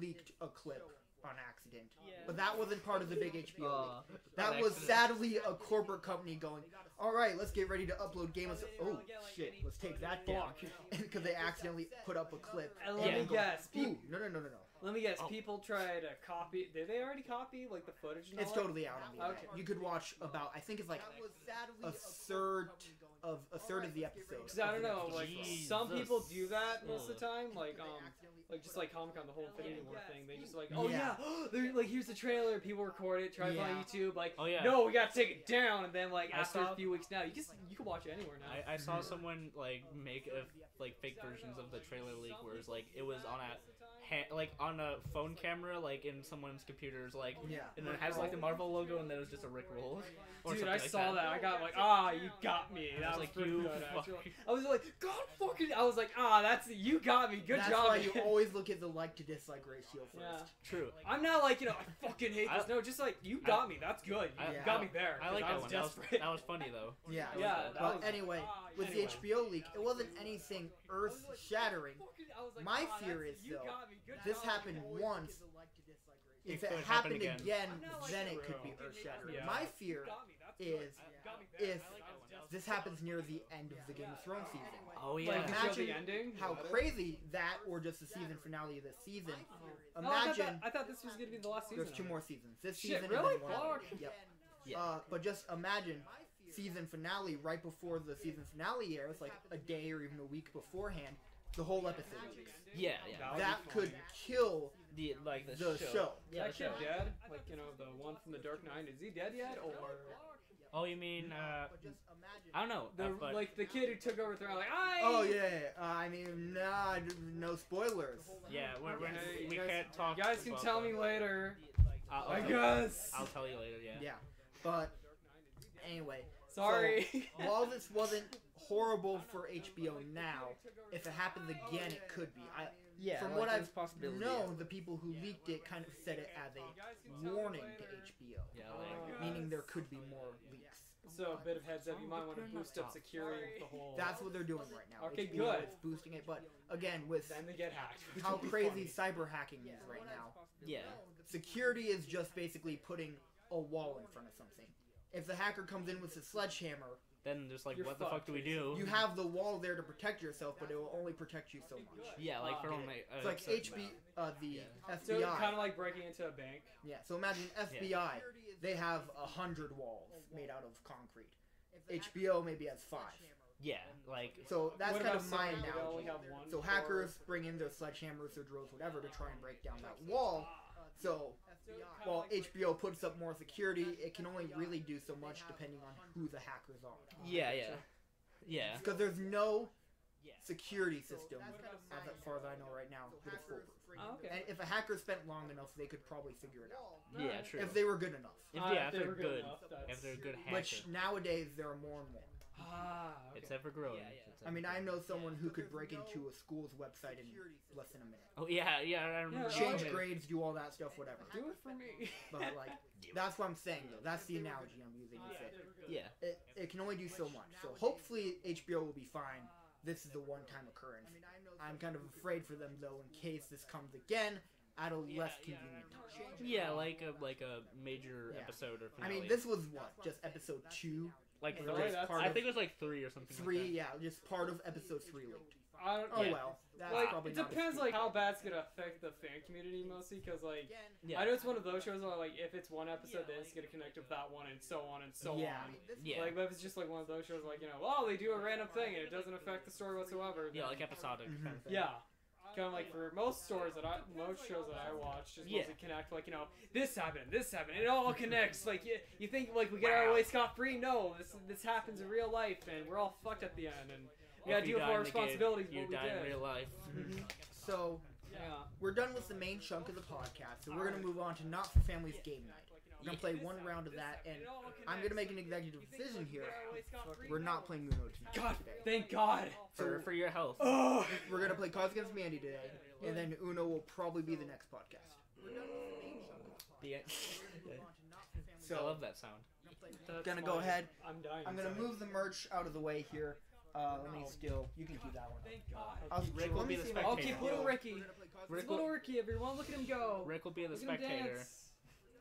leaked a clip on accident, but that wasn't part of the big HBO leak. That was sadly a corporate company going, all right, let's get ready to upload Game of Thrones. Oh shit, let's take that down because they accidentally put up a clip. And let me guess, Ooh, no. Let me guess. Oh. People try to copy. Did they already copy like the footage? And It's all that? totally out on the internet. Okay. You could watch about, I think it's like a third of the episode. Because I don't know, like Jesus. some people do that most of the time, like just like Comic Con, the whole Infinity War thing. They just like, oh yeah, they're like here's the trailer. People record it, try it on Yeah. YouTube. Like, Oh, yeah. no, we gotta take it down. And then like I after saw- a few weeks now, you can watch it anywhere now. I saw someone like make like fake versions of the trailer leak where it's like it was on on a phone camera like in someone's computers like and then it has like the Marvel logo and then it was just a Rickroll. Or Dude, something I like saw that. I got like, you got me. I That was was like, pretty you good, actually. fucking- I was like, God fucking. I was like, you got me. Good That's job. why you man." always look at the like to dislike ratio first. Yeah. True. I'm not like, I fucking hate this. No, just like, you got me. That's good. You Yeah. got me there. I like 'cause that was one. desperate. That was funny though. Yeah. Yeah, that But was- anyway, with the HBO leak, it wasn't anything earth-shattering. I was like, My fear is, you though, got me. Good This job. happened once. If It it could happen happened again. again, then it could be earth-shattering. Yeah. My fear is if this happens near the end of the Game of Thrones season. Oh yeah. Like, Imagine until the ending? How Is that it? crazy that, or just the season finale of this season. Oh, I Imagine thought this was gonna be the last season. there's 2 more seasons. This Shit, season really? and then one. Fuck. Yep. Yeah. But just imagine season finale right before the season finale airs, like a day or even a week beforehand. The whole episode leaks. Yeah. would That be could fun. kill The the show. Is that kid dead? Like, the one from the Dark Knight. Is he dead yet? Or Oh, you mean I don't know. But like the kid who took over Throne? Like, Oh yeah. I mean, nah, no spoilers. yeah, we You guys- can't talk. You guys can about tell that. me later. I'll I tell you- guess. I'll tell you later. Yeah. Yeah. But anyway. Sorry. While this wasn't horrible for HBO now, if it happened again, it could be. From what I've known, the people who leaked it kind of said it as a warning to HBO, Yeah. Like, meaning there could be more leaks. So a bit of heads up, you might want to boost up security with the whole. That's what they're doing right now. Okay, HBO good. is boosting it, but again, with Then they get hacked. which how would be crazy funny. cyber hacking is right now, yeah. security is just basically putting a wall in front of something. If the hacker comes in with a sledgehammer, Then just like, You're what the fuck fucked, do we do? you have the wall there to protect yourself, but it will only protect you so much. Yeah, like for Okay. only. It's like the So FBI. kind of like breaking into a bank. Yeah, so imagine FBI. They have 100 walls made out of concrete. HBO maybe has 5. Yeah, like. So that's What kind about of my Sony? Do they only analogy. have one So or- hackers bring in their sledgehammers, their drills, whatever, to try and break down that wall. So while HBO puts up more security, it can only really do so much depending on who the hackers are. Yeah. Because there's no security system, as far as I know right now, that is foolproof. Oh, okay. And if a hacker spent long enough, they could probably figure it out. Yeah, true. If they were good enough. If they're were good. enough, If they're a good hacker. Which nowadays there are more and more. Okay. It's ever growing. I mean, I know someone who could break into a school's website in less than a minute. Oh yeah, I remember. Change that. grades, do all that stuff, whatever. Do it for me. But like, that's what I'm saying though. That's the analogy I'm using. Is that Yeah. it can only do so much. So hopefully HBO will be fine. This is a one-time occurrence. I'm kind of afraid for them though, in case this comes again at a less convenient time. Yeah, like a major Yeah. episode or I finale. mean, this was what, just episode 2, like or three. just part I of think it was like 3 or something. 3. Like Yeah, just part of episode 3 leaked. I don't Oh Yeah. well, that's Like, probably it not depends a like how bad it's gonna affect the fan community mostly, because like Yeah. I know it's one of those shows where like if it's one episode, then it's gonna connect with that one and so on and so Yeah. on. Yeah. Like, but if it's just like one of those shows, like, you know, oh, they do a random thing and it doesn't affect the story whatsoever. Yeah, then- like episodic Mhm. kind of thing. yeah. Kind of like for most shows that I watch, just Yeah. mostly connect, like, you know, this happened, it all connects. Like, you think like we get our way scot-free? No, this happens in real life, and we're all fucked at the end, and we gotta If you deal with die our in the game, responsibilities. You what we die in did. real life. So Yeah. we're done with the main chunk of the podcast, so we're gonna move on to Not for Families Game Night. We're gonna play one round of that, and I'm gonna make an executive decision here. We're not playing Uno tonight. God, today. thank God. For your health. Oh. We're gonna play Cards Against Humanity today, and then Uno will probably be the next podcast. The end. I So love that sound. gonna go ahead. I'm dying. I'm gonna inside. move the merch out of the way here. Let me still. You can do that one. Thank God. Rick let will me be the see if I spectator. can- Okay, little Ricky. Rick It's will, little Ricky, everyone. Look at him go. Rick will be the Look at him spectator. dance.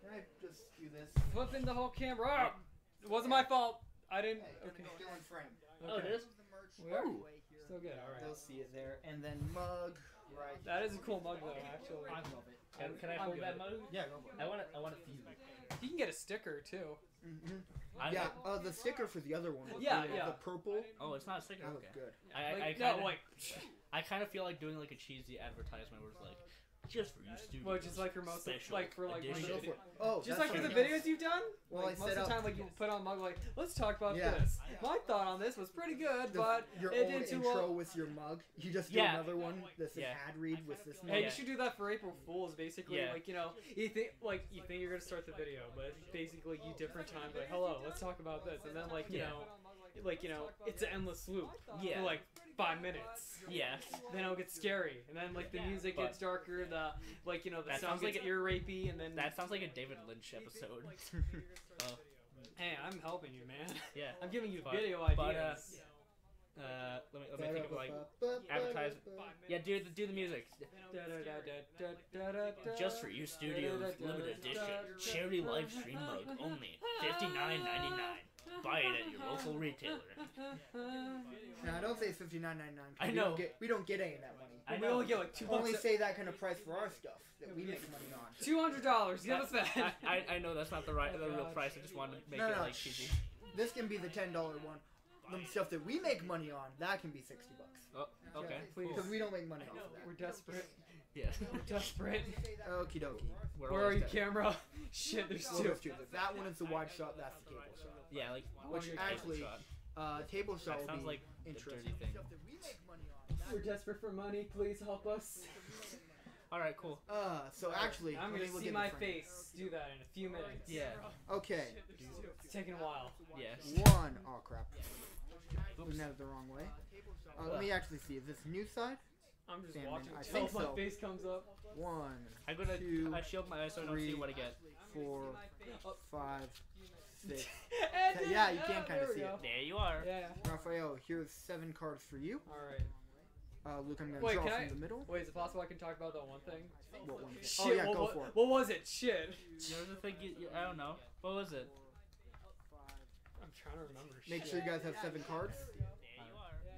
Can I just do this? Flipping the whole camera up. It wasn't my fault. I didn't. Hey, Okay. still in frame. Oh, it is? We are? Ooh. Still good. All They'll right. see it there, and then mug right. That is a cool mug, though. Actually. I love it. Can I I'm hold good. that mug? Yeah, go for it. I want to feel it. You can get a sticker too. Yeah, the sticker for the other one. Yeah, the, yeah. The purple. Oh, it's not a sticker. That looks Okay. good. I kind of feel like doing like a cheesy advertisement where it's like, just for you students. Well, just like for most, special like for like edition. Go for it. Oh, just that's like for the something videos else. you've done. Well, like I most set of the up time, like you put on mug, like let's talk about Yeah. this. My thought on this was pretty good, but your it old didn't too intro well. with your mug. You just do Yeah. another one that's an Yeah. ad read with this mug. Hey, Yeah. you should do that for April Fools. Basically, Yeah. like, you know, you think you're gonna start the video, but basically you different times like, hello, let's talk about this, and then like you Yeah. know, it's an endless loop Yeah. for like 5 minutes. Yeah. Then it'll get scary, and then like the music But- gets darker, the the That sound sounds like gets a- ear rapey, and then That sounds like a David Lynch episode. hey, I'm helping you, man. Yeah. I'm giving you But- video but, ideas. Let me think of like advertise. Yeah, do the music. Just for you studios, limited edition, charity live stream mug only, $59.99. Buy it at your local retailer. No, don't say $59.99. I know. We don't get any of that money. I We know. only get like $2. Only say that kind of price for our stuff that we make money on. $200. Give us that. I know that's not the real price. I just wanted to make No, it no. like cheesy. This can be the $10 one. The stuff that we make money on, that can be $60. Oh, okay. Please. Because we don't make money off of We're that. desperate. Yeah. We're desperate. Okie dokie. We're Where are always you, dead. camera? Shit, there's Oh, two. there's two. That one is the wide shot, that's the table shot. Yeah, like Which table actually, shot. table shot That will sounds be like the interesting. dirty thing. Stuff that we make money on. We're desperate for money. Please help us. All right, cool. So actually, I'm let me gonna look see at my the frame. face do that in a few minutes. Yeah. Okay, It's taking a while. Yes. one. Oh crap. We Oops. had it the wrong way. Let me actually see. Is this new side? I'm just Damn it, watching I until think my so. face comes up. 1, I'm gonna Two, shield my eyes so I don't see what I get. 4, 5, 6. And Yeah, you can kinda there we see it. go. There you are. Yeah. Raphael, here's 7 cards for you. Alright. Luke, I'm gonna Wait, draw can from I? the middle. Wait, is it possible I can talk about that one thing? What one? Shit, Oh yeah, what, go what, for it. what was it? Shit. You know the thing? I don't know. What was it? I'm trying to remember. Make shit. sure you guys have 7 cards.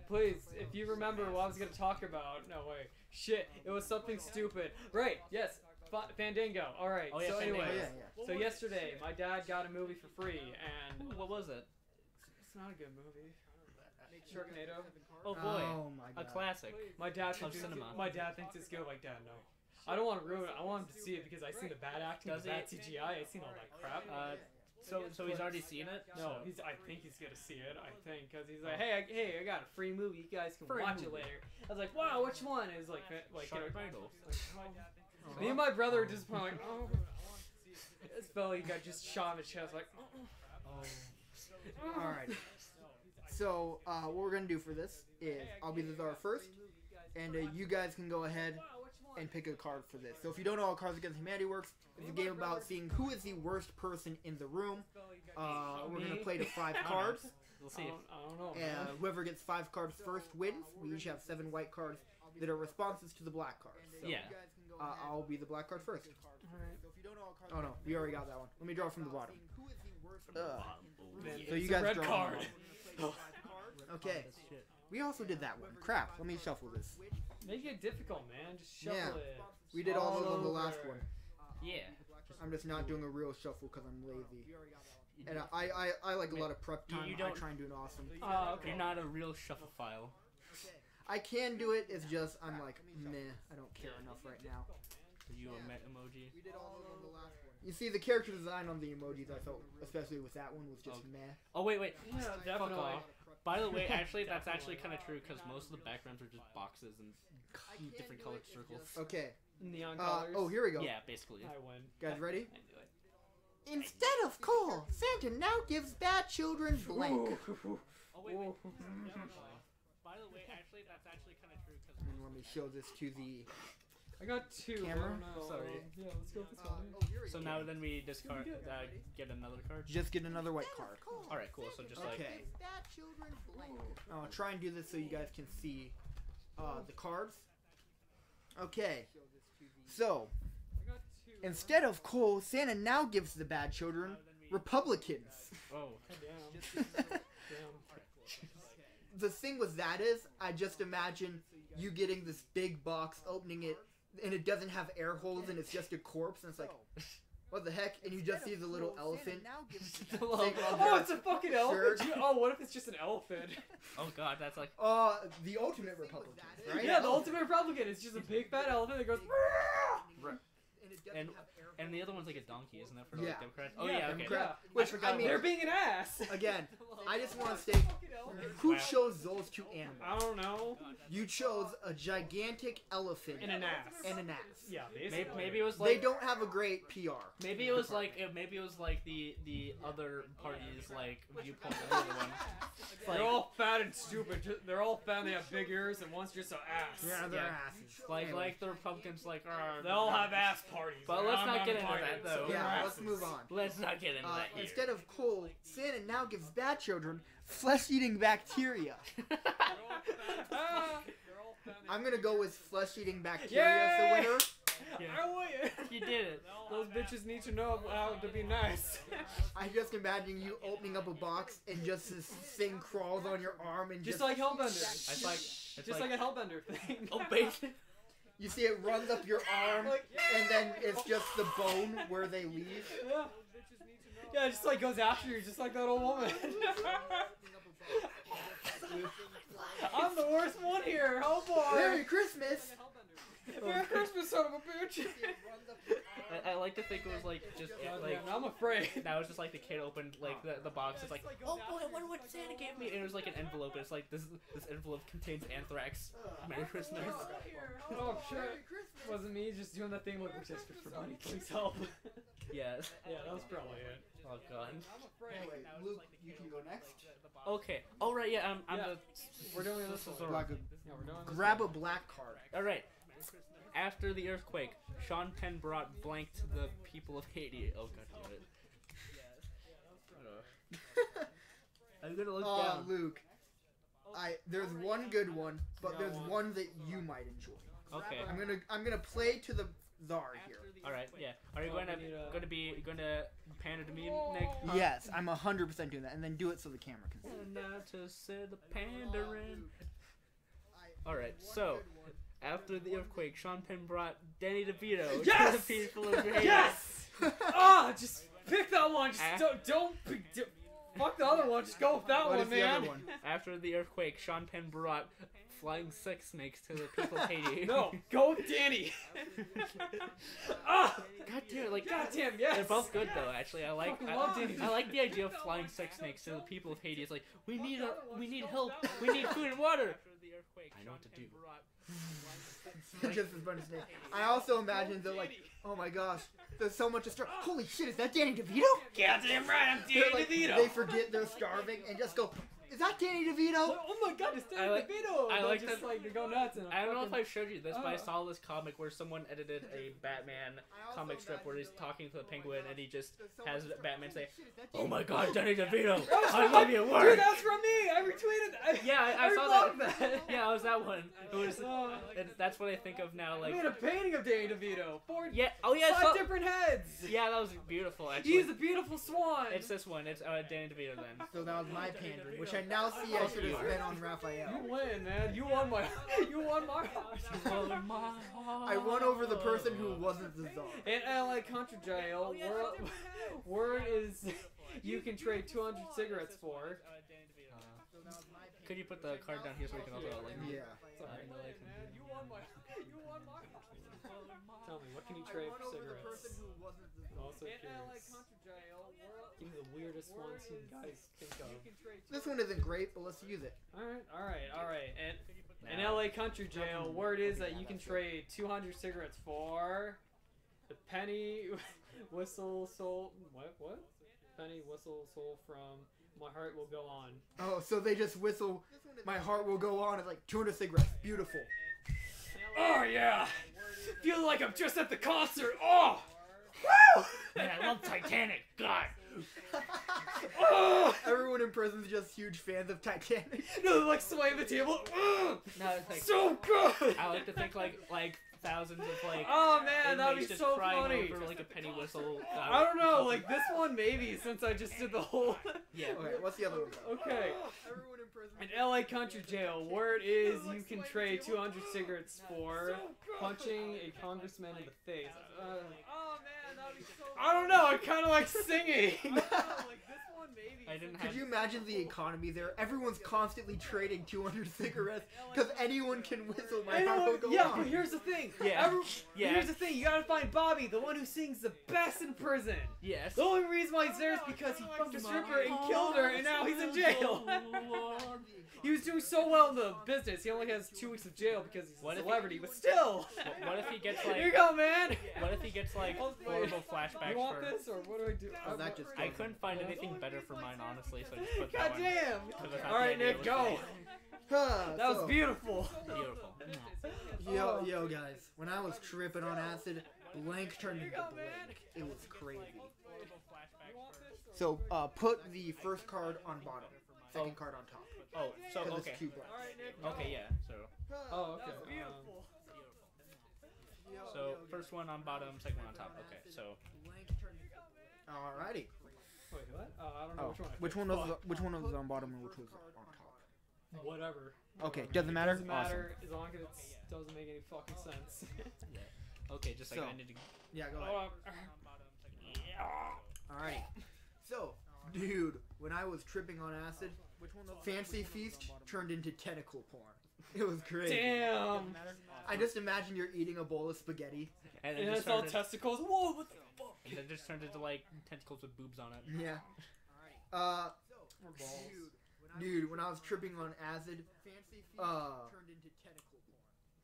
Please, if you remember what I was gonna talk about. No way. Shit, it was something stupid. Right? Yes. Fandango. All right. Oh, yeah, so Fandango. Oh anyway, yeah. so yesterday my dad got a movie for free, and Ooh, what was it? it's not a good movie. Sharknado. Oh boy, Oh my a god. classic. My dad Of thinks cinema. My dad thinks it's good. Like, Dad, no. I don't want to ruin it. I want him to see it because I seen the bad acting, the bad CGI. I seen all that crap. So he's already seen it? No, So. I think he's gonna see it. I think because he's like, hey, I got a free movie. You guys can watch it later. I was like, wow, which one? Is like Sharknado. Me and my brother were just like, oh, this fella got just shot in the chest, like, All right. So what we're gonna do for this is I'll be the czar first, and you guys can go ahead and pick a card for this. So if you don't know how Cards Against Humanity works, it's a game about seeing who is the worst person in the room. We're gonna play to 5 cards. We'll see. I don't know. Man. Whoever gets 5 cards first wins. We each have 7 white cards that are responses to the black cards. So, Yeah. I'll be the black card first. Oh no, we already got that one. Let me draw from the bottom. So you It's a guys red draw card. Okay. We also did that one. Crap. Let me shuffle this. Make it difficult, man. Just shuffle Yeah. it. We did all those on the last over. one. Yeah. I'm just not doing a real shuffle because I'm lazy. And I like a lot of prep time. You I don't- try and do an awesome. Okay. You're not a real shuffle file. I can do it. It's just I'm like meh. I don't care enough right now. Are you a met emoji? We did all those on the last one. You see, the character design on the emojis, I felt, especially with that one, was just meh. Oh wait. Yeah, Fuck definitely. off. By the way, actually, that's actually kind of true because most of the backgrounds are just boxes and different colored circles. Okay. Neon colors. Oh, here we go. Yeah, basically. I win. Guys, ready? I knew it. Instead of coal, Santa now gives bad children blank. Oh wait. By the way, actually, that's actually kind of true because. And let me show this to the. I got 2. Camera? I don't know. Sorry. Yeah, let's go with this one. So now then we discard, get another card. Just get another white card. All right, cool. So just like. Okay. I'll try and do this so you guys can see the cards. Okay. So, I got 2. instead of coal, Santa now gives the bad children Republicans. Oh. Damn. Damn. The thing with that is, I just imagine you getting this big box, opening it, and it doesn't have air holes, and it's just a corpse, and it's like, what the heck? And you just see the little elephant. Oh, it's a fucking elephant. Oh, what if it's just an elephant? Oh god, that's like. The ultimate Republican, right? Yeah, the ultimate Republican. It's just a big fat elephant that goes. And the other one's like a donkey, isn't that for Yeah. like Democrats? Oh yeah, okay. Democrat. Yeah. Which, forgot I mean, They're being an ass. again, I just want to say, who chose those 2 animals? I don't know. You chose a gigantic elephant And an ass. and an ass. Yeah, basically. Maybe it was They like. don't have a great PR. Maybe it was like the other party's like viewpoint of the other one. It's They're like, all fat and stupid. They're all fat and they have big ears, and one's just an ass. Yeah, they're Yeah. asses. like Anyway. the Republicans like. They all have ass parties. But let's not get into that, though. So Yeah, they're let's asses. move on. Let's not get into that here. Instead of coal, Santa now gives bad children flesh-eating bacteria. I'm gonna go with flesh-eating bacteria as the winner. Yeah. I win. You did it. Those bitches need to know how to be nice. I just imagine you opening up a box and just this thing crawls on your arm and Just just like Hellbender. It's like. It's Just like a Hellbender thing. Oh, basically. you see it runs up your arm and then it's just the bone where they leave. Yeah. Yeah, it just like goes after you, just like that old woman. I'm the worst one here. Oh boy. Merry Christmas! Merry Christmas, son of a bitch. I like to think it was like just like. I'm afraid. That was just like the kid opened like the box. It's like, oh boy, I wonder what Santa gave me. And it was like an envelope. And it's like this envelope contains anthrax. Merry Christmas. Oh shit. Wasn't me just doing that thing like, we're desperate for money, please help. Yes. Yeah, that was probably it. Oh god. Anyway, Luke, you can go next. Okay. All right. Yeah. I'm Yeah. the. We're doing this one. Like Yeah, we're doing this grab a black card. All right. After the earthquake, Sean Penn brought blank to the people of Haiti. Oh god damn it. I'm gonna look down. Luke. There's one good one, but there's one that you might enjoy. Okay. I'm gonna play to the czar here. All right. Yeah. Are you going to pan it to me, Nick? Yes, I'm 100% doing that, and then do it so the camera can see. And now to say the pandering. All right. So. After the earthquake, Sean Penn brought Danny DeVito Yes! to the people of Haiti. Yes! Just pick that one. Just don't fuck the other one. Just go with that What one, is the other man. one? After the earthquake, Sean Penn brought flying sex snakes to the people of Haiti. No, go with Danny. Ah, God damn, like goddamn, yes. they're both good though. Actually, I like Fucking the idea of flying sex snakes to the people of Haiti. It's like we need help, we need food and water. I know what to do. Just as much as I also imagine they're like, oh my gosh, there's so much to starve. Holy shit, is that Danny DeVito? Goddamn right, I'm Danny Like, DeVito. they forget they're starving and just go, is that Danny DeVito? Oh my god, it's Danny DeVito. I like just that- like they go nuts. And I don't know if I showed you this, but I Oh. saw this comic where someone edited a Batman comic strip where he's talking to the Penguin and he just has Batman say, "Oh my God, Danny DeVito, I love you, Dude, word." that's from me. I retweeted that. Yeah, I saw vlogged that. Yeah, it was that one. It was. Oh. That's what I think of now. I Like, made a painting of Danny DeVito. yeah. Oh yeah, I Five saw. different heads. Yeah, that was beautiful. Actually, He's a beautiful swan. it's this one. It's Danny DeVito then. So that was my pandering, which I now see I should have spent on Raphael. You win, man. You won my heart. I won over the person who wasn't the czar. In LA Country Jail, word is you can trade 200 cigarettes for. Could you put the card down here so we can also link? Yeah. You won my heart. Tell me, what can you trade for cigarettes? I'm also curious. Give me the weirdest ones you guys think of. This one isn't great, but let's use it. Alright. And in LA Country Jail, word is that you can trade 200 cigarettes for the penny whistle soul. What? Penny whistle soul from My Heart Will Go On. Oh, so they just whistle, my heart will go on. It's like 200 cigarettes. Beautiful. Oh yeah! Feel like I'm just at the concert. Oh! Woo! Man, I love Titanic. God. Oh! Everyone in prison's just huge fans of Titanic. No, they're like swaying the table. Oh! No, it's like So good! I like to think like thousands of like. Oh man, that'd be inmates just so crying funny. over like a penny whistle. I don't know, like this one maybe since I just did the whole. Yeah. Okay, what's the other one? Okay. Everyone in prison. In LA Country Jail, word is you can trade 200 cigarettes for punching a congressman in the face. I don't know, I kind of like singing. I didn't have. Could you imagine the economy there? Everyone's constantly trading 200 cigarettes because anyone can whistle my heart will go Yeah, on. but here's the thing. Yeah. Yeah. Here's the thing. You gotta find Bobby, the one who sings the best in prison. Yes. The only reason why he's there is because he fucked a stripper and killed her, and now he's in jail. He was doing so well in the business. He only has 2 weeks of jail because he's a celebrity, but still. What if he gets Here you like? go, man. What if he gets like horrible flashbacks You want for? this, or what do I do? Oh, that just I couldn't find anything better for mine, honestly, so I just put God that one. damn. Because I thought All the right, idea Nick, was go. funny. That was beautiful. Beautiful. Yo, guys. When I was tripping on acid, blank turned into blank. It was crazy. So, put the first card on bottom, second card on top. Oh, so 'Cause okay. it's 2 blanks. Okay, yeah. Oh, okay. So first one on bottom, second one on top. Okay, so Alrighty. Wait, what? I don't know Oh, which one. which one was on bottom and which was on top? Whatever. Okay, doesn't matter. Doesn't matter as long as it doesn't make any fucking sense. okay, just like So- I need to. Yeah, go ahead. Alrighty. So, dude, when I was tripping on acid, Fancy Feast turned into tentacle porn. It was crazy. Damn. I just imagine you're eating a bowl of spaghetti. And And it it's just all turned. testicles. Whoa, what the fuck? And it just turned into like tentacles with boobs on it. Yeah. Or balls. Dude, when I was tripping on acid,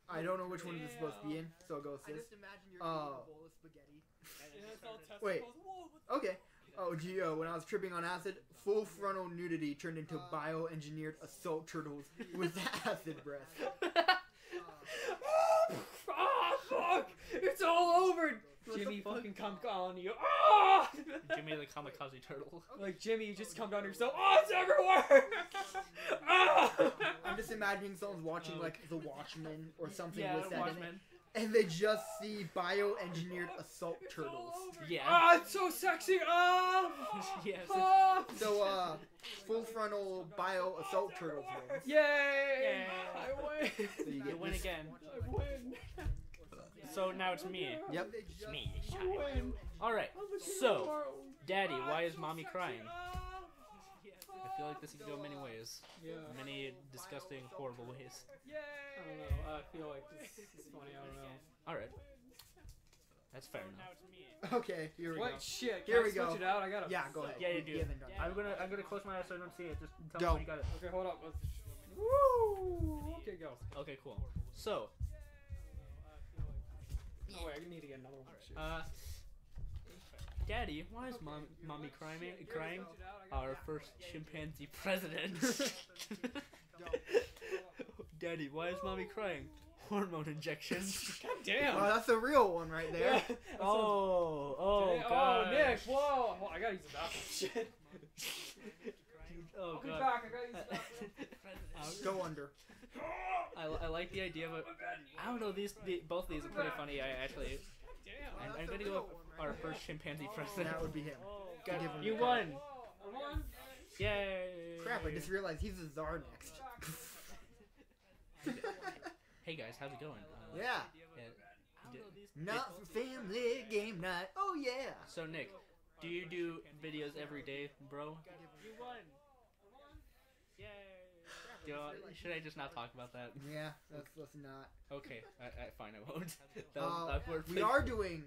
I don't know which one this is supposed to be in, so it goes this. Wait. Okay. Oh, Gio, when I was tripping on acid, full frontal nudity turned into bioengineered assault turtles with acid breath. Ah, fuck! It's all over! Jimmy fucking come on you. Ah! Jimmy the kamikaze turtle. Like, Jimmy, you just come down yourself. Oh, it's everywhere! Ah! I'm just imagining someone's watching, like, The Watchmen or something Yeah, with that in it, Watchmen. and they just see bioengineered assault turtles. Yeah. Ah, it's so sexy! Ah! Yes. Ah! So, full frontal bio assault turtles wins. Yay! Yay. I win! So you You get win this. again. I win! So now it's me. Yep. It's me. I win! All right. So, Daddy, why is mommy crying? I feel like this could go many ways. Yeah. Many disgusting, horrible ways. I don't know. I feel like this is funny. I don't know. Alright. That's fair enough. Okay, here we go. What shit? Here Can I we go. switch it out? I gotta. Yeah, go ahead. Yeah, you We do. haven't done I'm gonna close my eyes so I don't see it. Just tell Go. me when you got it. Okay, hold up. Woo! Okay, go. Okay, cool. So, Oh wait, I need to get another one. Shit. Daddy, why is mommy crying? Our first chimpanzee president. Daddy, why is mommy crying? Hormone injections. God damn. Oh, that's a real one right there. Oh, Damn. God. Oh, Nick, whoa. Well, I gotta use the bathroom. Shit. Oh, I'll be God. back. I gotta use the bathroom. Go under. I like the idea, but I don't know. Both of these are pretty funny. I'm gonna go with our first chimpanzee president. That would be him. God, Give him you a won! I won. Yay! Crap, I just realized he's the czar next. Hey guys, how's it going? Yeah. Not for family game night. Oh yeah. So Nick, do you do videos every day, bro? You won. Yay! Should I just not talk about that? Yeah, let's not. Okay, fine, I won't. That was awkward. We are doing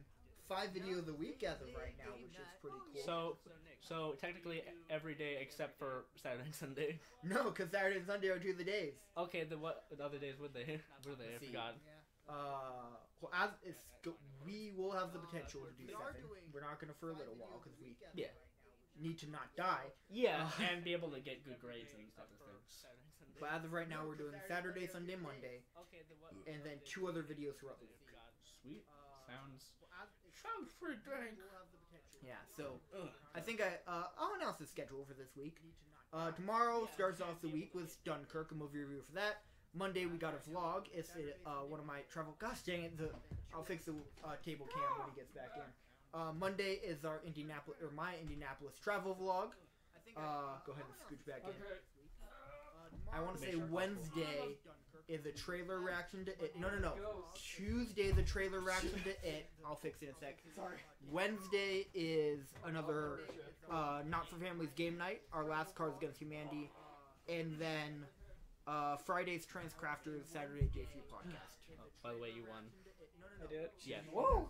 5 videos a week as of right now, which is pretty cool. So technically every day except for Saturday and Sunday. No, because Saturday and Sunday are 2 of the days. Okay, then what other days would they? Were they? I forgot. Well, we will have the potential to do 7. We're not going to for a little while because we need to not die. Yeah, and be able to get good grades and stuff. But as of right now, we're doing Saturday, Sunday, Monday, and then 2 other videos throughout the week. Sweet. Sounds pretty dang. Yeah, so I think I'll announce the schedule for this week. Tomorrow starts off the week with Dunkirk, a movie review for that. Monday we got a vlog. It's one of my travel. Gosh dang it! I'll fix the table cam when he gets back in. Monday is our my Indianapolis travel vlog. Go ahead and scooch back in. I want to say Wednesday is a trailer reaction to it. No. Tuesday is a trailer reaction to it. I'll fix it in a sec. Wednesday is another Not for Families game night. Our last Cards Against Humanity. And then Friday's Transcrafters, Saturday J4U Podcast. Oh, by the way, you won. I did. Yeah. Whoa!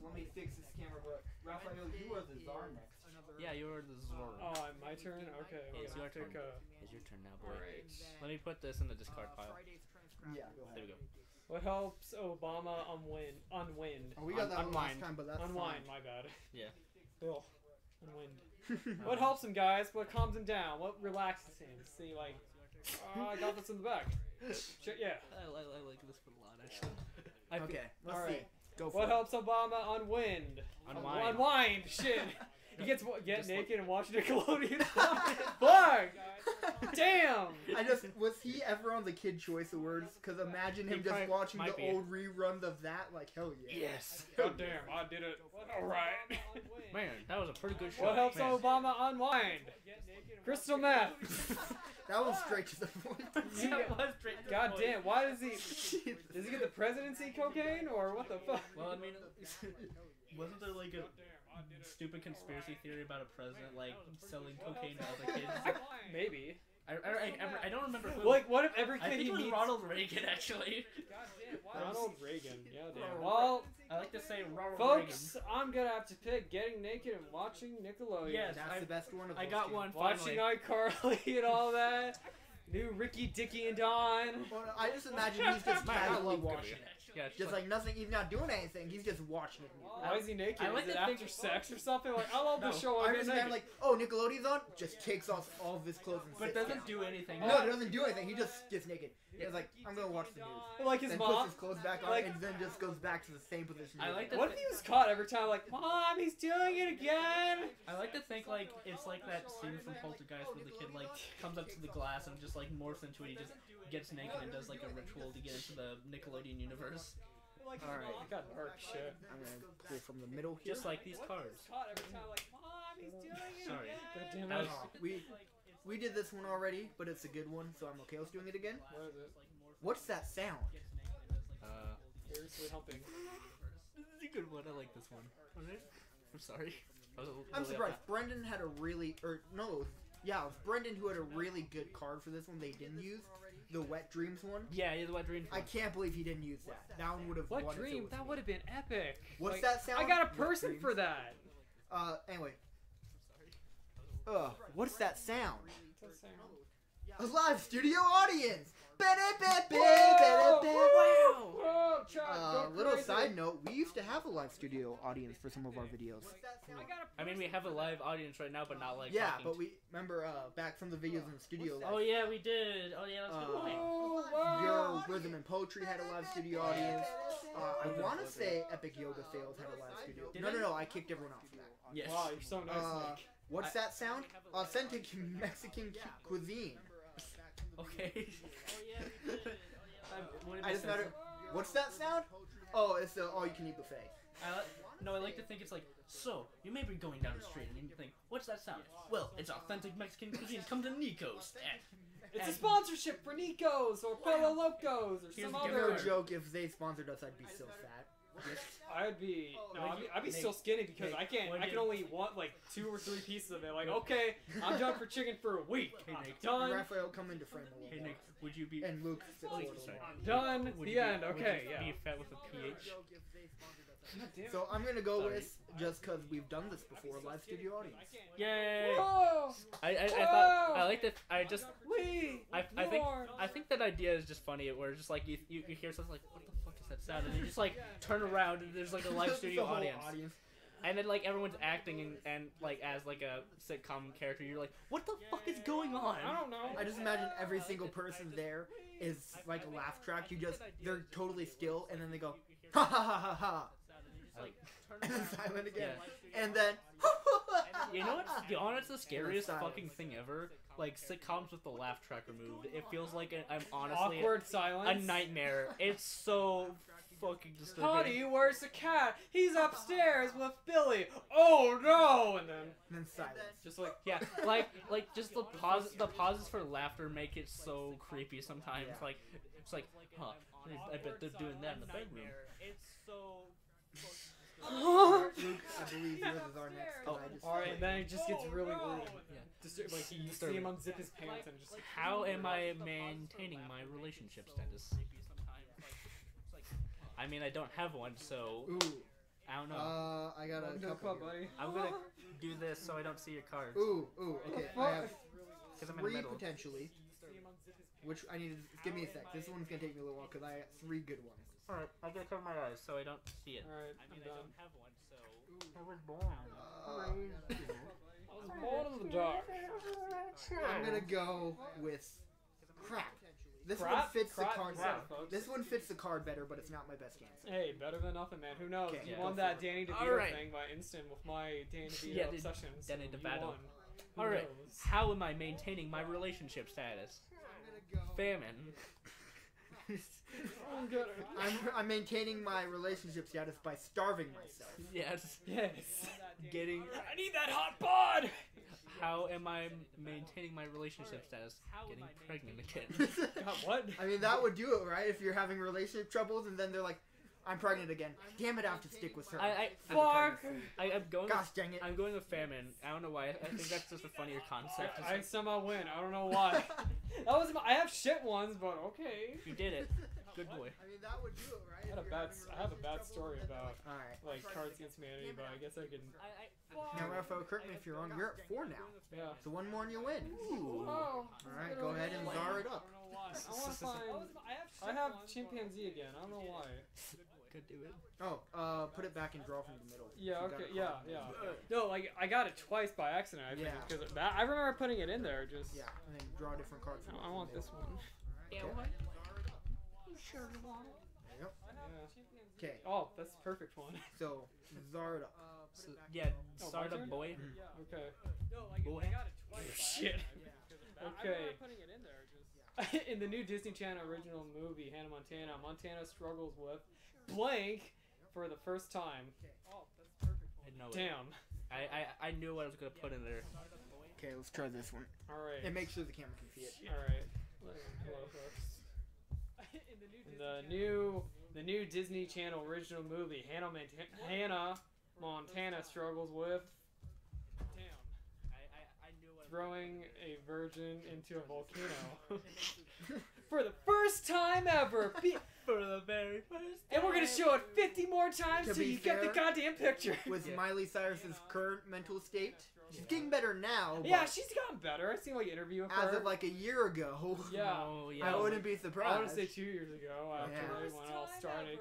Let me fix this camera, but Raphael, you are the czar next. Yeah, you're the czar. Oh, my turn? Okay. It's your turn. Pick It's your turn now, boy. Alright. Let me put this in the discard pile. Yeah, go There ahead. we go. What helps Obama unwind? Oh, we got that one last Unwind. time, but that's Unwind, my bad. Yeah. Bill. Unwind. fine. What helps him, guys? What calms him down? What relaxes him? See, like, I got this in the back. Shit, yeah. I like this one a lot, actually. Okay, let's Alright. see. Go for What it. helps Obama unwind? Unwind. Unwind. Shit. He gets get Just naked and watch Nickelodeon. Fuck. Damn. Was he ever on the Kid Choice Awards? Because imagine him He just probably watching might the be. old reruns of that. Like, hell yeah. Yes. God damn, I did it. Alright. Man, that was a pretty good show. What helps Man. Obama unwind? Crystal meth. That was straight to the point. That was straight to the God point. damn, why does he get the presidency cocaine or what the fuck? Well, I mean, wasn't there like a stupid conspiracy theory about a president like selling cocaine to other kids? Maybe. I don't remember who. Like, what if every I kid think he it was meets... Ronald Reagan, actually. Ronald Reagan. Yeah, damn. Well, I like to say Ronald folks, I'm gonna have to pick getting naked and watching Nickelodeon. Yes. That's the best one of I those got two. one Watching finally. iCarly and all that. New Ricky, Dickie, and Don. Well, I just imagine he's just Man, I casually love watching Kobe. it. Yeah, it's Just like nothing, he's not doing anything, he's just watching it. Why is he naked? I like is it to after think- sex or something? Like, I love this No, show. I I just get imagine naked. like, oh, Nickelodeon's on, just takes off all of his clothes and but sits doesn't down. do anything. No, it doesn't do anything, he just gets naked. He's like, I'm gonna watch the news. Like his Then mom. puts his clothes back on like- and then just goes back to the same position. I like that. What if he was caught every time? Like, Mom, he's doing it again. I like to think like it's like that scene from Poltergeist where the kid like comes up to the glass and just like morphs into it. He just gets naked and does like a ritual to get into the Nickelodeon universe. Alright. I got dark shit. I'm gonna pull from the middle here. Just like these cards. Caught every time. Like, Mom, he's doing it. Sorry. God damn That it. was- We did this one already, but it's a good one, so I'm okay with doing it again. What is it? What's that sound? Seriously humping. This is a good one. I like this one. I'm sorry. I'm surprised. Brendan had a really, it was Brendan who had a really good card for this one. They didn't use the Wet Dreams one. Yeah, the Wet Dreams one. I can't believe he didn't use that. That one would have. What dream? That would have been epic. What's that sound? I got a person for that. Anyway. What's that sound? What's that sound? A live studio audience. Wow. Little side note: we used to have a live studio audience for some of our videos. I mean, we have a live audience right now, but not like. Yeah, but we remember back from the videos in the studio. Oh yeah, we did. Oh yeah, that's a good point. Your Rhythm and Poetry had a live studio audience. I want to say Epic Yoga Fails had a live studio. No, I kicked everyone off of that. Yes. Wow, you're so nice. Nick. What's that sound? Authentic Mexican cuisine. Okay. I just matter. What's that sound? Oh, it's the all-you-can-eat buffet. I like to think it's like, so, you may be going down the street and you think, what's that sound? Well, it's authentic Mexican cuisine. Come to Nico's. It's a sponsorship for Nico's or Polo Locos or some other. No joke, if they sponsored us, I'd be so fat. I'd be still skinny because I can only want like 2 or 3 pieces of it. Like, okay, I'm done for chicken for a week. Hey, Nick. Done. Raphael, come into frame a little. Hey, Nick, would you be... And Luke, done. The end. Okay, yeah. Be fat with a PH? So I'm gonna go with, just because we've done this before, live studio audience. Yay! Whoa! I think that idea is just funny. Where just like you hear something like, what the fuck is that sound? And you just like turn around and there's like a live studio audience. And then like everyone's acting and like as like a sitcom character. You're like, what the fuck is going on? I don't know. I just imagine every single person there is like a laugh track. They're totally still, and then they go ha ha ha ha ha. Like, and then silent again, and then you know what's the scariest fucking thing ever? Like sitcoms with the laugh track removed. It feels like I'm honestly awkward silence. A nightmare. It's so fucking disturbing. Honey, where's the cat? He's upstairs with Billy. Oh no! And then silence. Just like like just the pauses for laughter make it so creepy sometimes. Yeah. Like it's like, huh? I bet they're doing that in the bedroom. It's so. Luke, I believe yours is our next. Alright, and then it just gets really weird. Yeah. Like you see him unzip his pants and just like. How am I maintaining my relationship status? I mean, I don't have one, so. Ooh. I don't know. I got a couple. Buddy. I'm gonna do this so I don't see your cards. Ooh, okay. I have I'm 3 potentially. Which I need to give me a sec. This one's gonna take me a little while because I got 3 good ones. Alright, I gotta cover my eyes so I don't see it. Alright, I mean, I don't have one, so. I was born. I was born in the dark. I'm gonna go with crap. This one fits the card. This one fits the card better, but it's not my best answer. Hey, better than nothing, man. Who knows? You won that Danny DeVito thing by instant with my Danny DeVito obsession. Danny DeVito. Alright, how am I maintaining my relationship status? Famine. I'm maintaining my relationship status by starving myself. Yes. Getting. I need that hot bod. How am I maintaining my relationship status? Getting pregnant again. God, what? I mean, that would do it, right? If you're having relationship troubles and then they're like, I'm pregnant again. Damn it, I have to stick with her. I'm going. Gosh dang it. I'm going with famine. I don't know why. I think that's just a funnier concept. I somehow win. I don't know why. I have shit ones, but okay. You did it. Good boy. I mean, that would do it, right? I have a bad story about like Cards Against Humanity, but I guess I can. Now, Raphael, correct me if you're wrong. You're at 4 now. Yeah. So 1 more and you win. Ooh. All right, go ahead and zar it up. I want to find. I have chimpanzee again. I don't know why. Could do it. Oh, put it back and draw from the middle. Yeah. Okay. Yeah. No, like I got it twice by accident. I think because I remember putting it in there. Just. Yeah, and then draw a different card. From I want this one. Yeah. Okay. What? You sure want it? Yep. Okay. Oh, that's the perfect one. So zar it up. Start up, boy. Okay. Boy. I got it twice. Shit. Okay. In the new Disney Channel original movie, Hannah Montana struggles with blank for the first time. Oh, that's perfect. I know Damn. I knew what I was gonna put in there. Okay, let's try this one. All right. And make sure the camera can see it. All right. Hello, folks. In the new Disney Channel original movie, Hannah Montana struggles with I knew throwing a virgin into a volcano for the first time ever. For the very first time. And we're gonna show it 50 more times To till be you get the fair, goddamn picture. With Miley Cyrus's current mental state, she's getting better now. Yeah, but she's gotten better. I seen like an interview with as her. of like a year ago, Yeah. Oh, yeah. I wouldn't be surprised. I want to say 2 years ago, actually, Yeah. when it all started.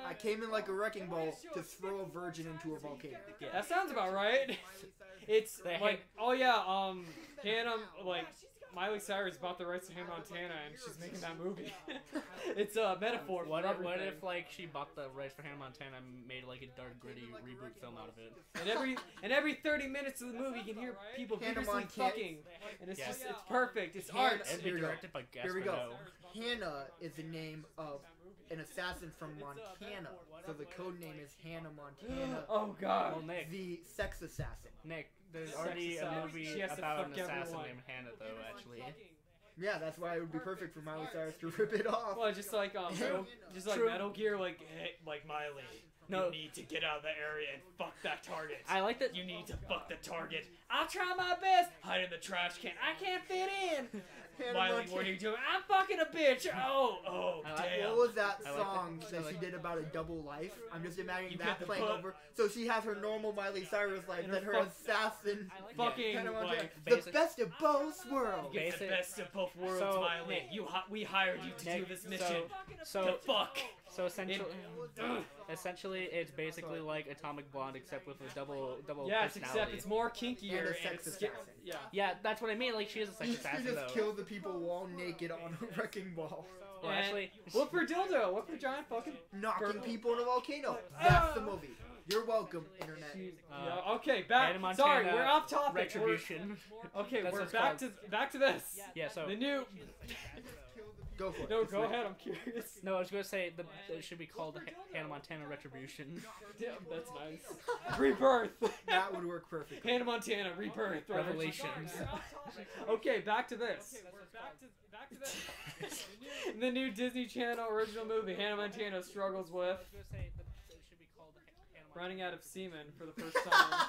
I came in like a wrecking ball to throw a virgin into a volcano. Yeah. That sounds about right. It's They like, oh yeah, Hannah, like, Miley Cyrus bought the rights to Hannah Montana, and she's making that movie. It's a metaphor for What everything. if like she bought the rights for Hannah Montana and made like a dark, gritty reboot film out of it? And every 30 minutes of the movie, you can hear people Hannah vigorously Montana. fucking, and it's Yeah. just, it's perfect. It's Hannah- art. And Here be we go. directed by Here we go. Gaspar Noé. Hannah is the name of an assassin from Montana, so the code name is Hannah Montana, Oh god. Well, Nick, the sex assassin. there's Sex already a assassin. movie She has to about an fuck assassin everyone. named Hannah, though. Actually, Yeah, that's why it would be perfect for Miley Cyrus to rip it off. Well, just like True. Metal Gear, like hey, like Miley. No. You need to get out of the area and fuck that target. I like that. You need to fuck the target. I'll try my best. Hide in the trash can. I can't fit in. Hannah Miley, Montana. what are you doing? I'm fucking a bitch. Oh, I like- damn. What was that I like song that- that I she like- did about a double life? I'm just imagining You that get the playing book. over. So she has her normal Miley Cyrus life, And then her her fuck- assassin. Fucking Hannah Montana. like. The Basic- best of both worlds. Get the Basic- best of both worlds, So, Miley. Nick- We hired you to do Nick, this mission. so to fuck. So essentially, it's basically like Atomic Blonde, except with a double Yes, personality. except it's more kinkier And a and sex it's assassin. Yeah. Yeah, that's what I mean. Like she is a sex You can assassin, just though. kill the people while naked on a wrecking ball. Well, And actually, what for dildo? What for giant fucking? Knocking Burgle. people in a volcano. That's the movie. You're welcome, internet. Yeah, okay, back. Hannah Montana, Sorry, we're off topic. Retribution. Okay, That's we're what it's back to this. Yeah. So The new. Go for it. No, It's go like- ahead. I'm curious. no, I was gonna say it should be called Hannah Montana Retribution. Damn, that's nice. Rebirth. That would work perfectly. Hannah Montana. Rebirth. Revelations. Okay, back to this. The new Disney Channel original movie, Hannah Montana struggles with running out of semen for the first time.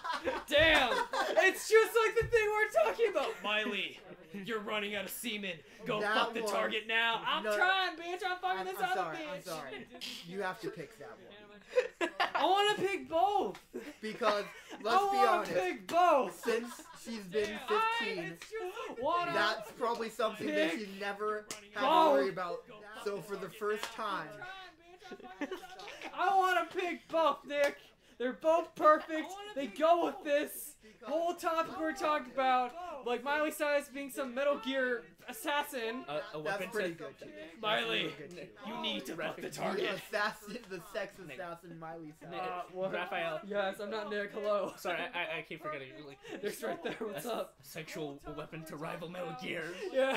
Damn! It's just like the thing we're talking about. Miley, you're running out of semen. Go That fuck the one- target now. I'm No. trying, bitch. I'm fucking this other sorry, bitch. I'm sorry. You have to pick that one. I want to pick both. Because, I let's be want honest, to pick both. since she's been 15, that's probably something that Pick she's never had both. to worry about. So for the first time, I want to pick both, Nick. They're both perfect. They go with this whole topic we're talking about, like Miley Cyrus being some Metal Gear assassin. A that's weapon pretty to good too. Miley, That's really good, too. you need to fuck the The target. assassin, the sex assassin, Miley Cyrus. What? Raphael. Yes, I'm not Nick. Hello. Sorry, I keep forgetting. Like, Nick's right there. What's up? Sexual weapon to rival Metal Gear. Yeah.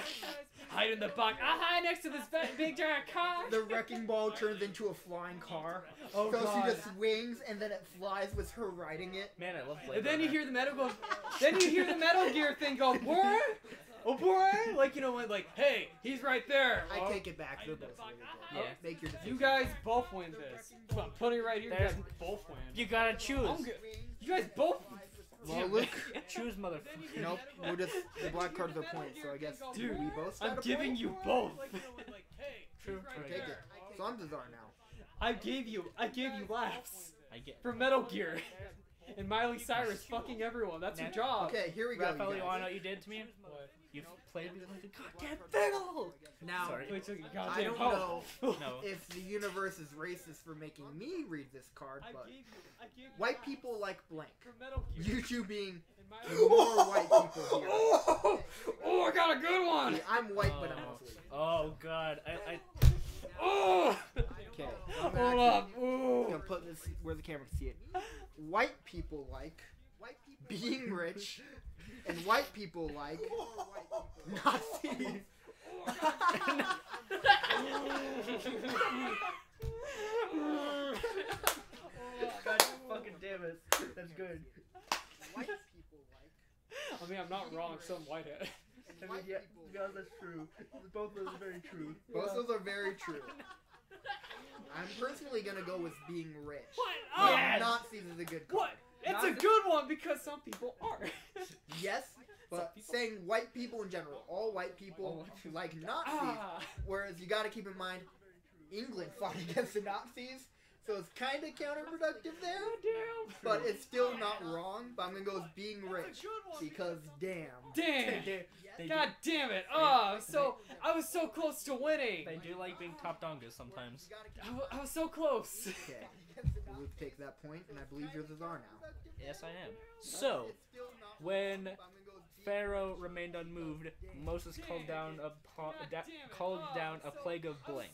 Hide in the box. I'll hide next to this big giant cock. The wrecking ball turns into a flying car. Oh So god. she just swings and then it flies with her riding it. Man, I love Blade And then you Runner. hear the Metal Gear thing go, boy, oh boy, like you know when like, hey, he's right there. I Oh, take it back. They're both really good. Yeah. Make your decision. You guys both win this. I'm putting it right here. You guys both win. You gotta choose. I'm good. You guys both. Well, Luke. Choose, motherfucker. Nope. We'll just the black cards are points, so I guess Dude, we both. I'm got a giving point? you both. True. Take it. So I'm the czar now. I gave you laughs I get. for Metal Gear, and Miley Cyrus fucking everyone. That's your job. Okay, here we go. Raphael, You you guys. wanna know what you did to me? What? You played me like a goddamn fiddle. Now, Sorry. Wait till you I goddamn don't hoe. know No. if the universe is racist for making me read this card, I but gave you white people like blank. for Metal Gear. You two being And more Miley- white people here. Oh, I got a good one. See, I'm white, but I'm also white. Oh god. I Oh. Okay. I'm Hold up. Ooh. gonna put this where the camera can see it. White people like being rich, and white people like Nazis. God fucking damn it. That's good. White people like. I mean, I'm not wrong. Some whitehead. I mean, yeah, that's true. Both of those are very true. Both of those are very true. I'm personally gonna go with being rich. What? No, Yes. Nazis is a good card. What? It's a good one because some people are. Yes, but saying white people in general, all white people like Nazis. Whereas you gotta keep in mind, England fought against the Nazis, so it's kind of counterproductive there. Damn. But it's still not wrong. But I'm gonna go with being rich because damn. God damn it! Oh, I was so close to winning. They do like being top dongas sometimes. I was so close. Okay, Luke takes that point, and I believe yours is R now. Yes, I am. So, when Pharaoh remained unmoved, Moses called down a plague of blank.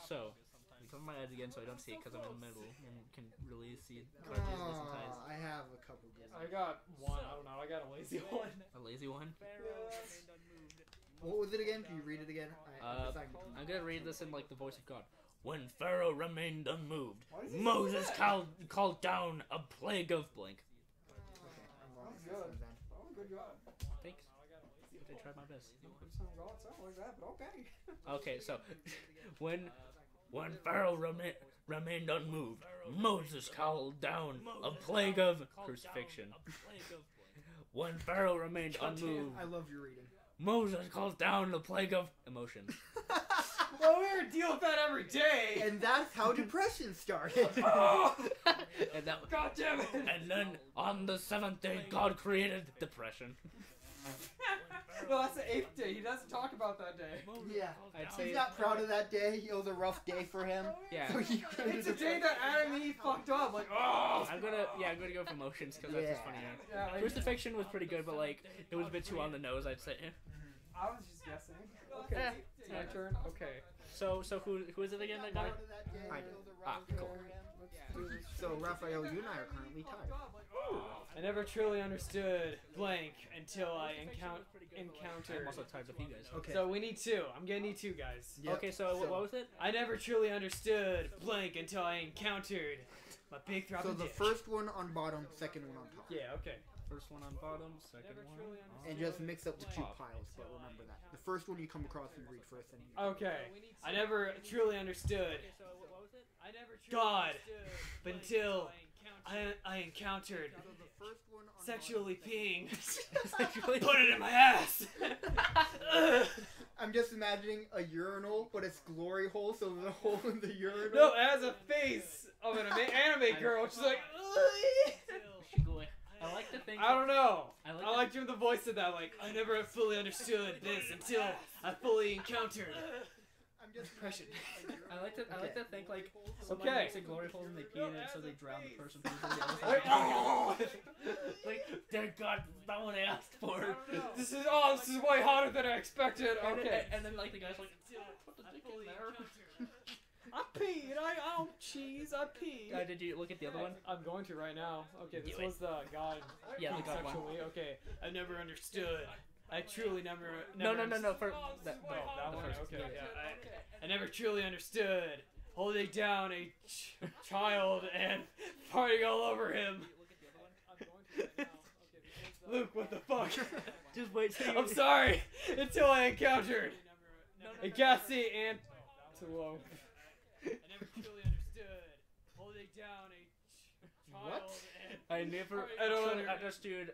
So, I'm cover my eyes again so I don't see it because I'm in the middle and can really see cards easily sometimes. I have a couple good ones. I got one. I don't know. I got a lazy one. A lazy one? What was it again? Can you read it again? I'm gonna read this in like the voice of God. When Pharaoh remained unmoved, Moses called down a plague of blank. Okay, I'm wrong. Good. Then. Oh, good job. Thanks. I tried my best. Something like that, but okay. Okay, so when Pharaoh remained unmoved, Moses called down a plague of crucifixion. When Pharaoh remained unmoved, I love your reading. Moses calls down the plague of emotions. Well, we deal with that every day. And that's how depression started. And that, God damn it. and then on the seventh day, God created depression. No, that's the 8th day. He doesn't talk about that day. Yeah. I'd say He's not proud of that day. It was a rough day for him. Yeah. So he created It's a day that Adam and Eve fucked up. Like, oh. I'm gonna go for emotions because that's just funny. Yeah, like, Crucifixion was pretty good, but like it was a bit too on the nose, I'd say. I was just guessing. Okay. It's my turn. Okay. So who is it again that got it? I did. Ah, cool. So Raphael, you and I are currently tied. I never truly understood blank until I encountered. I'm also tied with you guys. Okay. So we need 2. I'm gonna need 2 guys. Yep. Okay, so what was it? I never truly understood blank until I encountered my big So throbbing the dick. first one on bottom, second one on top. Yeah. Okay. First one on bottom, second one on And just mix up the 2 top. piles, but remember that. The first one you come across, you read first, and you... Okay. I never truly understood God until I encountered sexually peeing. Put it in my ass. I'm just imagining a urinal, but it's glory hole, so there's a hole in the urinal. No, it has a face of an anime girl. She's like, I like to think. I don't know. I like doing the voice of that. Like, I never fully understood this until I fully encountered depression. I like to think like someone Okay. makes a glory hole and they pee in it so they drown the person who's on the other side. Like, dear God, not what I asked for. This is way hotter than I expected. Okay. And then like the guy's like, put the dick in there. I peed. I don't cheese. I peed. Did you look at the other one? I'm going to right now. Okay, this Do it. was the God. Yeah, the God one. sexually. Okay, I never understood. I truly never. No. For that, No, that the one. first. Okay, yeah. I never truly understood holding down a child and farting all over him. Luke, what the fuck? Just wait till you... I'm sorry. Until I encountered a gassy antelope. I never truly understood holding down a child. What? I never understood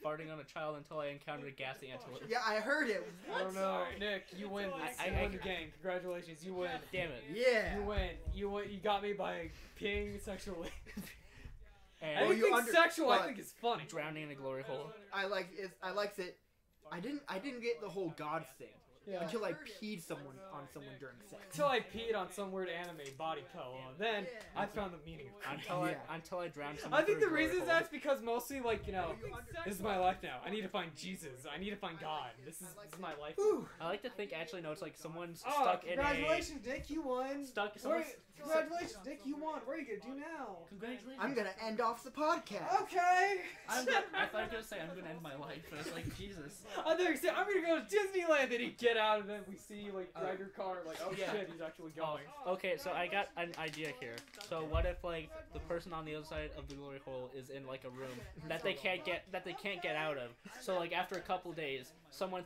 farting on a child until I encountered a gassy antelope. Yeah, I heard it. I don't know. Nick, you win. You win the game. Congratulations, you win. Damn it. Yeah. You win. You got me by peeing sexually. And Anything sexual, I think is funny. Drowning in a glory hole. I like it. I didn't get the whole God thing until I peed on someone during sex. Until I peed on some weird anime body pillow. Then I found the meaning of it. Until I drowned someone. I think the reason is that's because mostly, like, you know, this is my life now. I need to find Jesus. I need to find God. This is my life. I like to think actually no, it's like someone's Oh, stuck in a... congratulations, Dick, you won. Congratulations, Dick, you won. What are you gonna do now? Congratulations. I'm gonna end off the podcast. Okay. I thought I was gonna say I'm gonna end my life, but it's like Jesus. I think I'm gonna go to Disneyland. Then he get out, and then we see you like drag your car. Like, oh Yeah. shit, he's actually going. Okay, so I got an idea here. So what if like the person on the other side of the glory hole is in like a room that they can't get out of? So like after a couple days, someone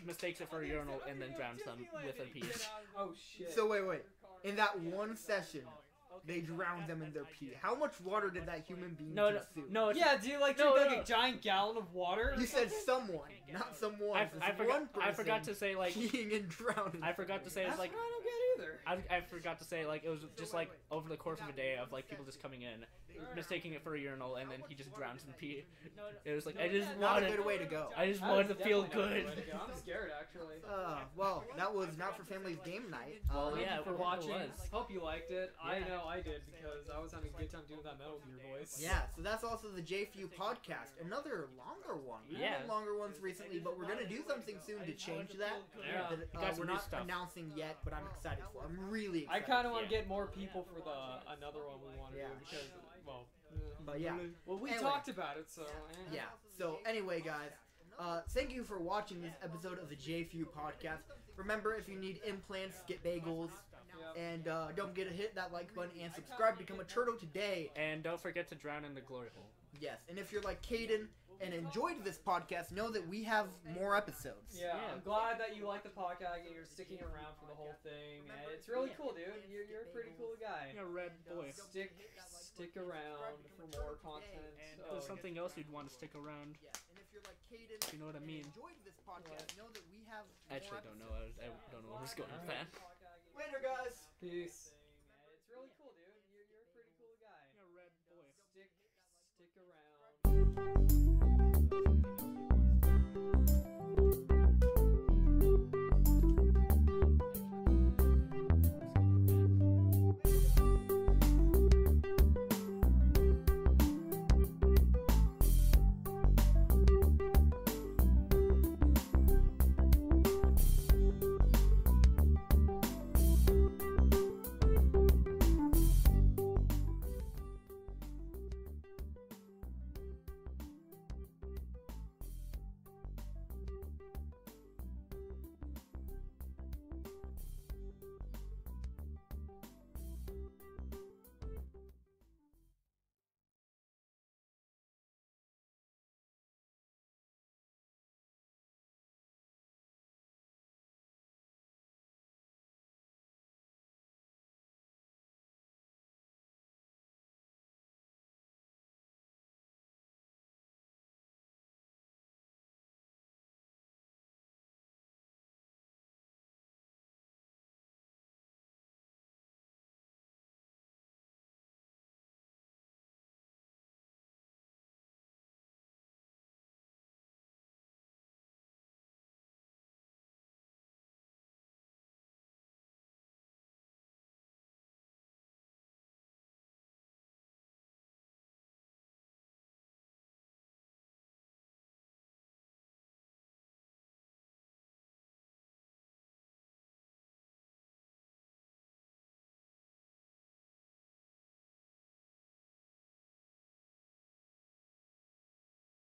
mistakes it for a urinal and then drowns them with their pee. Oh shit. So wait. In that one session, they drowned them in their pee. How much water did that human being consume? No. Yeah, do you like drink like a giant gallon of water? You said someone, not someone. I forgot to say like peeing and drowning. I forgot to say it's That's like what I don't get either. I forgot to say like it was just like over the course of a day of like people just coming in, mistaking it for a urinal, and then he just drowns in pee. It was like I just Not wanted a good way to go. I just wanted to feel good. I'm scared actually. Well, that was Not for Families game night. Thank yeah, you for it watching. was. Hope you liked it. I Yeah. know I did because I was having a good time doing that Metal Gear voice. Yeah, so that's also the J4U Podcast. Another longer one. We've Yeah. done longer ones recently, but we're going to do something soon to change that. Yeah. That, We got some we're new not stuff. announcing yet, but I'm excited for. I'm really I excited. kind of want to Yeah. get more people for the another one we want to Yeah. do because, well, But yeah. we Anyway. talked about it, so Yeah. So anyway, guys, thank you for watching this episode of the J4U Podcast. Remember, if you need implants, get bagels. And don't forget to hit that like button and subscribe. Become a turtle today. And don't forget to drown in the glory hole. Yes. And if you're like Caden and enjoyed this podcast, know that we have more episodes. Yeah, I'm glad that you like the podcast and you're sticking around for the whole thing. And it's really cool, dude. You're a pretty cool guy. You're a red boy. Stick around for more content. And there's something else you'd want to stick around. Yeah. And if you're like Caden, You know what I mean? enjoyed this podcast, know that we have Actually, more don't know. I don't know where I was going with that. Later, guys. Peace. It's really cool, dude. You're a pretty cool guy. You're a red boy. Stick around.